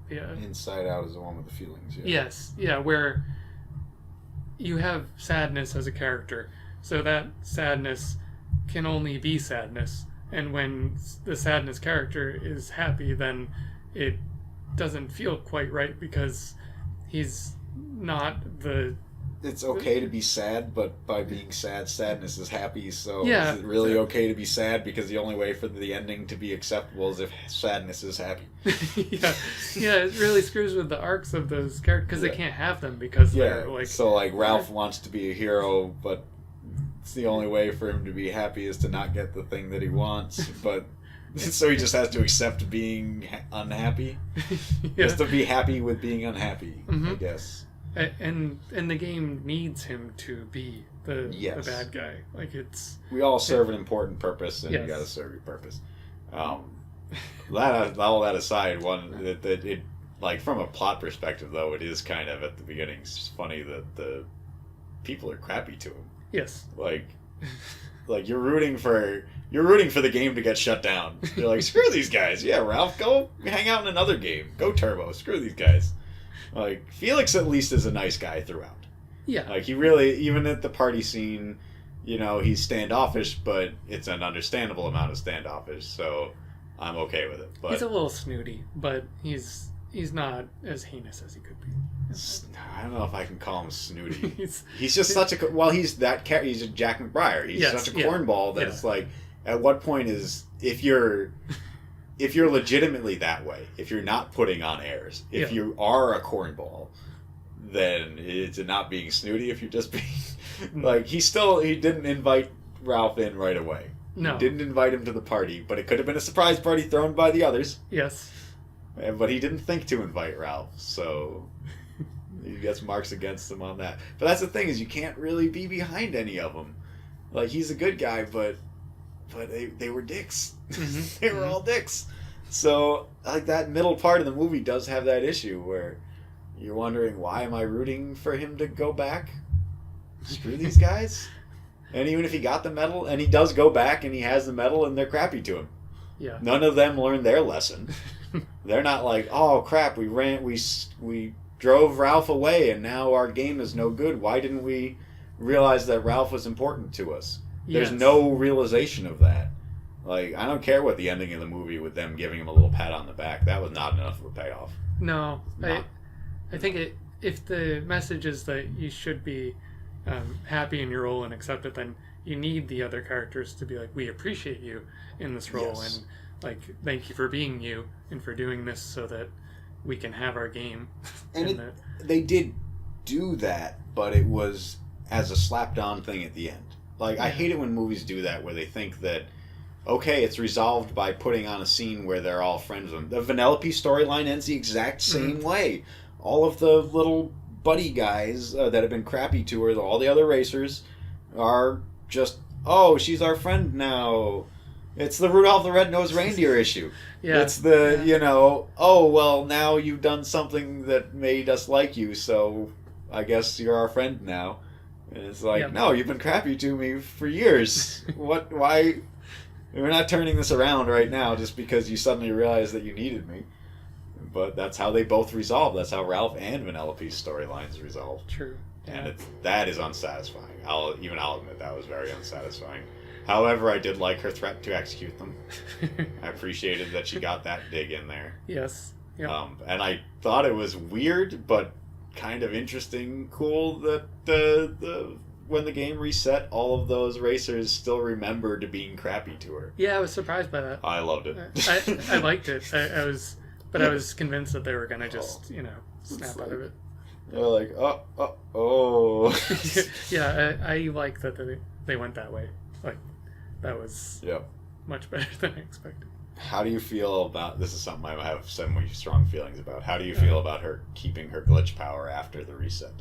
A: Inside Out is the one with the feelings.
B: Yes, where you have sadness as a character, so that sadness can only be sadness, and when the sadness character is happy, then it doesn't feel quite right, because he's not the...
A: It's okay to be sad, but by being sad, sadness is happy, so
B: is
A: it really okay to be sad, because the only way for the ending to be acceptable is if sadness is happy?
B: It really screws with the arcs of those characters, because they can't have them, because they're like...
A: So like Ralph wants to be a hero, but it's the only way for him to be happy is to not get the thing that he wants, but... So he just has to accept being unhappy? Just to be happy with being unhappy, I guess.
B: And the game needs him to be the bad guy. Like, it's...
A: We all serve an important purpose, and you gotta serve your purpose. All that aside, like, from a plot perspective, though, it is kind of, at the beginning, it's funny that the people are crappy to him.
B: Yes.
A: Like you're rooting for the game to get shut down. You're like, screw these guys. Yeah, Ralph, go hang out in another game. Go Turbo. Screw these guys. Like, Felix at least is a nice guy throughout.
B: Yeah.
A: Like, he really, even at the party scene, he's standoffish, but it's an understandable amount of standoffish, so I'm okay with it. But
B: he's a little snooty, but he's not as heinous as he could be.
A: I don't know if I can call him snooty. He's just such a... Well, he's a Jack McBrayer. He's such a cornball that it's like, at what point is... If you're legitimately that way, if you're not putting on airs, if you are a cornball, then it's not being snooty. If you're just being... Like, he didn't invite Ralph in right away.
B: No.
A: He didn't invite him to the party, but it could have been a surprise party thrown by the others.
B: Yes.
A: But he didn't think to invite Ralph, so he gets marks against him on that. But that's the thing, is you can't really be behind any of them. Like, he's a good guy, but they were dicks.
B: Mm-hmm.
A: They were all dicks. So, like, that middle part of the movie does have that issue where you're wondering, why am I rooting for him to go back? Screw these guys. And even if he got the medal, and he does go back and he has the medal, and they're crappy to him.
B: Yeah.
A: None of them learned their lesson. They're not like, oh crap, we drove Ralph away and now our game is no good. Why didn't we realize that Ralph was important to us? There's no realization of that. Like, I don't care what the ending of the movie with them giving him a little pat on the back. That was not enough of a payoff.
B: No. I think if the message is that you should be happy in your role and accept it, then you need the other characters to be like, we appreciate you in this role, and like, thank you for being you and for doing this so that we can have our game.
A: And they did do that, but it was as a slapped on thing at the end. Like, I hate it when movies do that, where they think that, okay, it's resolved by putting on a scene where they're all friends with them. The Vanellope storyline ends the exact same way. All of the little buddy guys that have been crappy to her, all the other racers, are just, oh, she's our friend now. It's the Rudolph the Red-Nosed Reindeer issue. It's the, oh, well, now you've done something that made us like you, so I guess you're our friend now. And it's like, no, you've been crappy to me for years. Why? We're not turning this around right now just because you suddenly realized that you needed me. But that's how they both resolve. That's how Ralph and Vanellope's storylines resolve.
B: True.
A: And that is unsatisfying. I'll admit that was very unsatisfying. However, I did like her threat to execute them. I appreciated that she got that dig in there.
B: Yes. Yeah.
A: And I thought it was weird, but kind of interesting, cool that the when the game reset, all of those racers still remembered being crappy to her.
B: Yeah, I was surprised by that.
A: I loved it.
B: I liked it. I was convinced that they were gonna just snap out of it.
A: They're like, oh.
B: Yeah, I like that they went that way. Like, that was much better than I expected.
A: How do you feel about this? Is something I have some strong feelings about. How do you feel about her keeping her glitch power after the reset?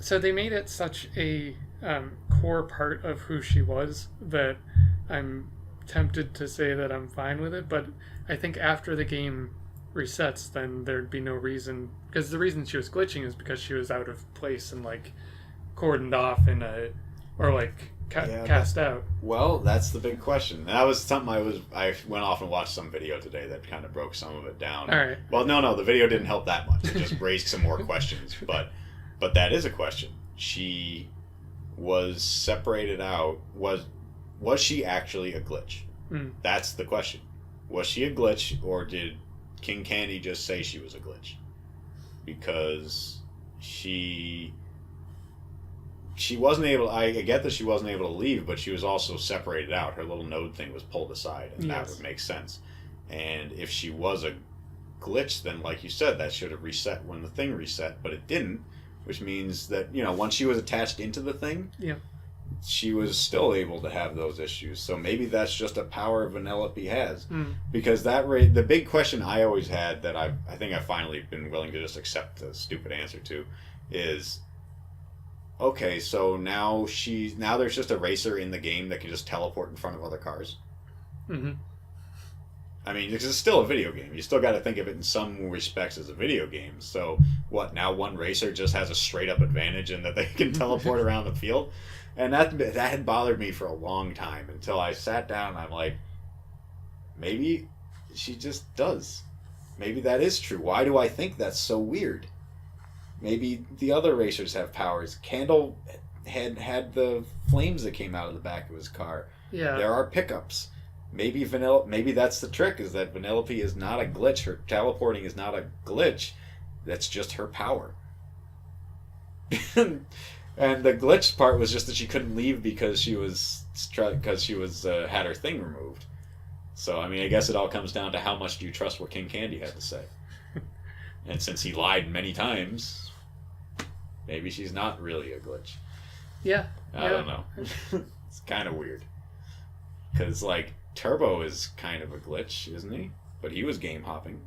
B: So they made it such a core part of who she was that I'm tempted to say that I'm fine with it, but I think after the game resets, then there'd be no reason, because the reason she was glitching is because she was out of place and like cordoned off cast out.
A: Well, that's the big question. And that was something I went off and watched some video today that kind of broke some of it down.
B: All right.
A: Well, no, the video didn't help that much. It just raised some more questions. But that is a question. She was separated out. Was she actually a glitch? That's the question. Was she a glitch, or did King Candy just say she was a glitch? Because she wasn't able. I get that she wasn't able to leave, but she was also separated out. Her little node thing was pulled aside, and that would make sense. And if she was a glitch, then like you said, that should have reset when the thing reset, but it didn't, which means that once she was attached into the thing, she was still able to have those issues. So maybe that's just a power Vanellope has. Because the big question I always had that I think I've finally been willing to just accept the stupid answer to is, okay, so now there's just a racer in the game that can just teleport in front of other cars.
B: Mm-hmm.
A: I mean, it's still a video game. You still got to think of it in some respects as a video game. So what, now one racer just has a straight up advantage in that they can teleport around the field? And that had bothered me for a long time until I sat down and I'm like, maybe she just does. Maybe that is true. Why do I think that's so weird? Maybe the other racers have powers. Candle had the flames that came out of the back of his car.
B: Yeah.
A: There are pickups. Maybe that's the trick, is that Vanellope is not a glitch. Her teleporting is not a glitch. That's just her power. And the glitch part was just that she couldn't leave because she had her thing removed. So I mean, I guess it all comes down to how much do you trust what King Candy had to say. And since he lied many times, maybe she's not really a glitch.
B: Yeah.
A: I don't know. It's kind of weird. Because, like, Turbo is kind of a glitch, isn't he? But he was game hopping.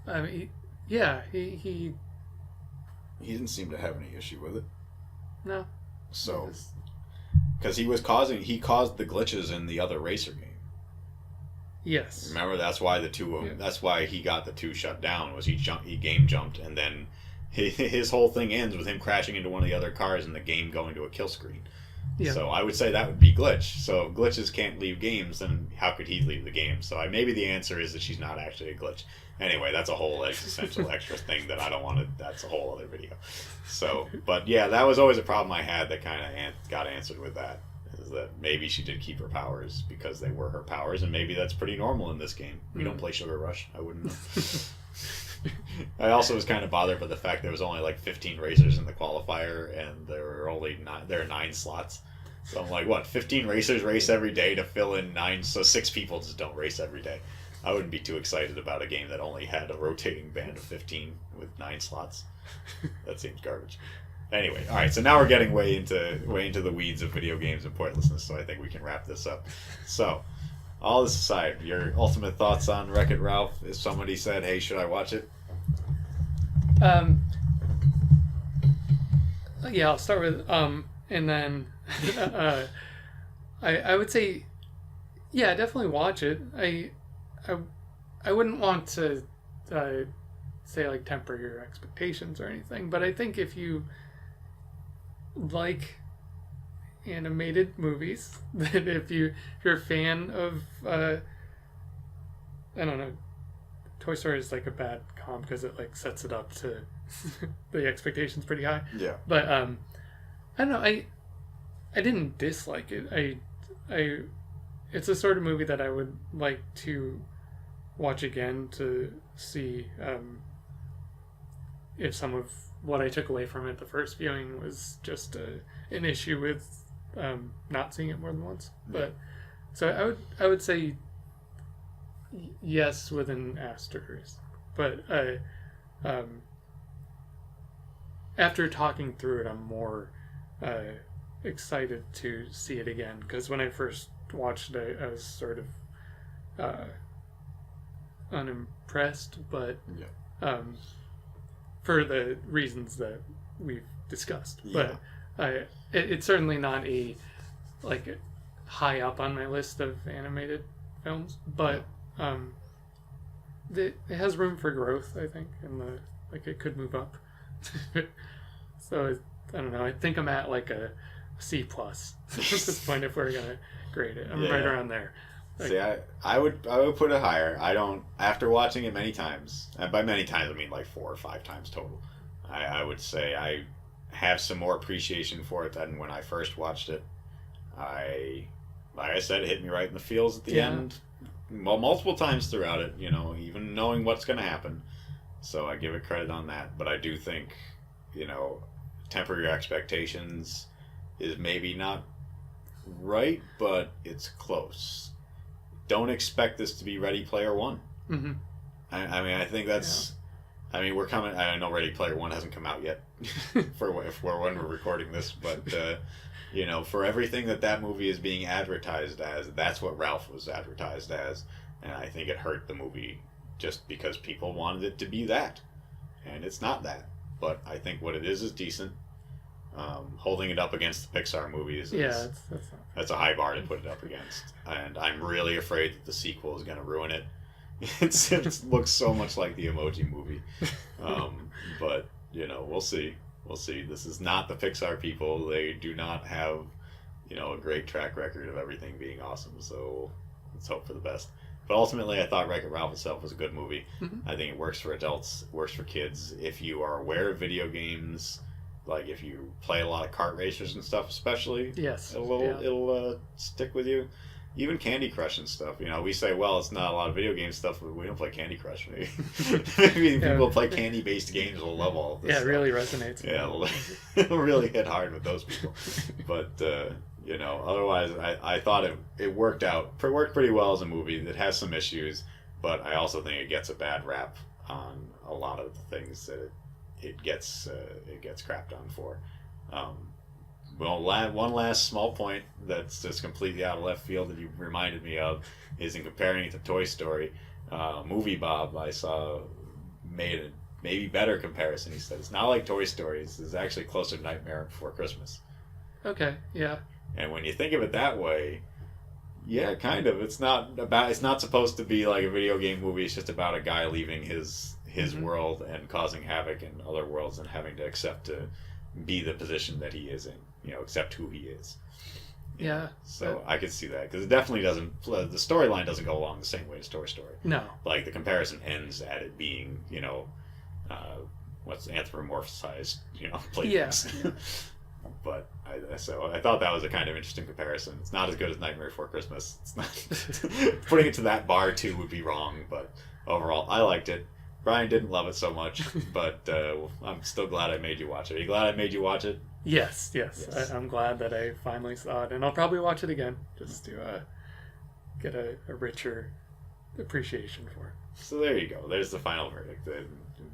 B: I mean, yeah, he
A: didn't seem to have any issue with it.
B: No.
A: So, because he caused the glitches in the other racer game.
B: Yes.
A: Remember, that's why that's why he got the two shut down, was he game jumped, and then his whole thing ends with him crashing into one of the other cars and the game going to a kill screen. Yeah. So I would say that would be glitch. So if glitches can't leave games, then how could he leave the game? So maybe the answer is that she's not actually a glitch. Anyway, that's a whole existential extra thing that I don't want to. That's a whole other video. So, but yeah, that was always a problem I had that kind of got answered with that. Is that maybe she did keep her powers because they were her powers, and maybe that's pretty normal in this game. We don't play Sugar Rush. I wouldn't know. I also was kind of bothered by the fact there was only like 15 racers in the qualifier, and there are 9 slots. So I'm like, what? 15 racers race every day to fill in 9, so 6 people just don't race every day. I wouldn't be too excited about a game that only had a rotating band of 15 with 9 slots. That seems garbage. Anyway, all right. So now we're getting way into the weeds of video games and pointlessness. So I think we can wrap this up. So, all this aside, your ultimate thoughts on Wreck-It Ralph? If somebody said, "Hey, should I watch it?"
B: Yeah, I'll start with and then I would say, yeah, definitely watch it. I wouldn't want to say like temper your expectations or anything, but I think if you like animated movies, that if you're a fan of I don't know, Toy Story is like a bad comp because it like sets it up to the expectations pretty high.
A: Yeah.
B: But I don't know. I didn't dislike it. I it's a sort of movie that I would like to watch again to see if some of what I took away from it the first viewing was just an issue with not seeing it more than once. But so I would say yes with an asterisk. But after talking through it, I'm more excited to see it again, because when I first watched it, I was sort of unimpressed, but for the reasons that we've discussed.
A: Yeah.
B: But it's certainly not a like high up on my list of animated films, but it has room for growth, I think, and it could move up. So I don't know. I think I'm at like a C plus at this point if we're gonna grade it. I'm right around there. Like,
A: see, I would put it higher. I don't, after watching it many times, and by many times I mean like 4 or 5 times total, I would say I have some more appreciation for it than when I first watched it. Like I said, it hit me right in the feels at the end. Well, multiple times throughout it, even knowing what's going to happen. So I give it credit on that. But I do think, temper your expectations is maybe not right, but it's close. Don't expect this to be Ready Player One. Mm-hmm. I mean, I think that's... Yeah. I mean, we're coming... I know Ready Player One hasn't come out yet for when we're recording this, but... for everything that movie is being advertised as, that's what Ralph was advertised as. And I think it hurt the movie just because people wanted it to be that. And it's not that. But I think what it is decent. Holding it up against the Pixar movies, that's a high bar to put it up against. And I'm really afraid that the sequel is going to ruin it. It looks so much like the Emoji Movie. But, we'll see. We'll see. This is not the Pixar people. They do not have, a great track record of everything being awesome. So let's hope for the best. But ultimately, I thought Wreck-It Ralph itself was a good movie. Mm-hmm. I think it works for adults, works for kids. If you are aware of video games, like if you play a lot of kart racers and stuff, especially, it'll stick with you. Even Candy Crush and stuff. We say, well, it's not a lot of video game stuff, but we don't play Candy Crush. Maybe people play candy-based games will love all of this.
B: Yeah, it really resonates.
A: Yeah, it'll really hit hard with those people. But, otherwise, I thought it worked pretty well as a movie. It has some issues, but I also think it gets a bad rap on a lot of the things that it gets crapped on for. Well, one last small point that's just completely out of left field that you reminded me of is in comparing it to Toy Story. Movie Bob, I saw, made a maybe better comparison. He said it's not like Toy Story. It's actually closer to Nightmare Before Christmas.
B: Okay, yeah. And
A: when you think of it that way, yeah, kind of. It's not supposed to be like a video game movie. It's just about a guy leaving his mm-hmm. world and causing havoc in other worlds and having to accept to be the position that he is in. Accept who he is.
B: Yeah.
A: So I could see that because it definitely doesn't. The storyline doesn't go along the same way as Toy Story.
B: No.
A: Like the comparison ends at it being, what's anthropomorphized, playthings. Yeah. But I thought that was a kind of interesting comparison. It's not as good as Nightmare Before Christmas. It's not putting it to that bar too would be wrong. But overall, I liked it. Brian didn't love it so much, but I'm still glad I made you watch it. Are you glad I made you watch it?
B: Yes. I'm glad that I finally saw it, and I'll probably watch it again just to get a richer appreciation for it.
A: So there you go. There's the final verdict.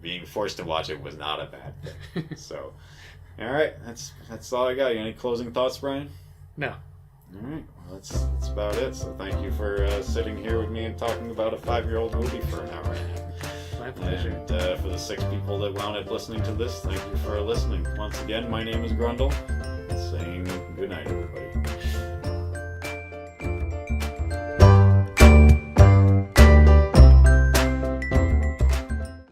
A: Being forced to watch it was not a bad thing. So, all right, that's all I got. You any closing thoughts, Brian?
B: No.
A: All right, well, that's about it. So thank you for sitting here with me and talking about a 5-year-old movie for an hour.
B: My pleasure.
A: And for the 6 people that wound up listening to this, thank you for listening. Once again, my name is Grundle, saying good night.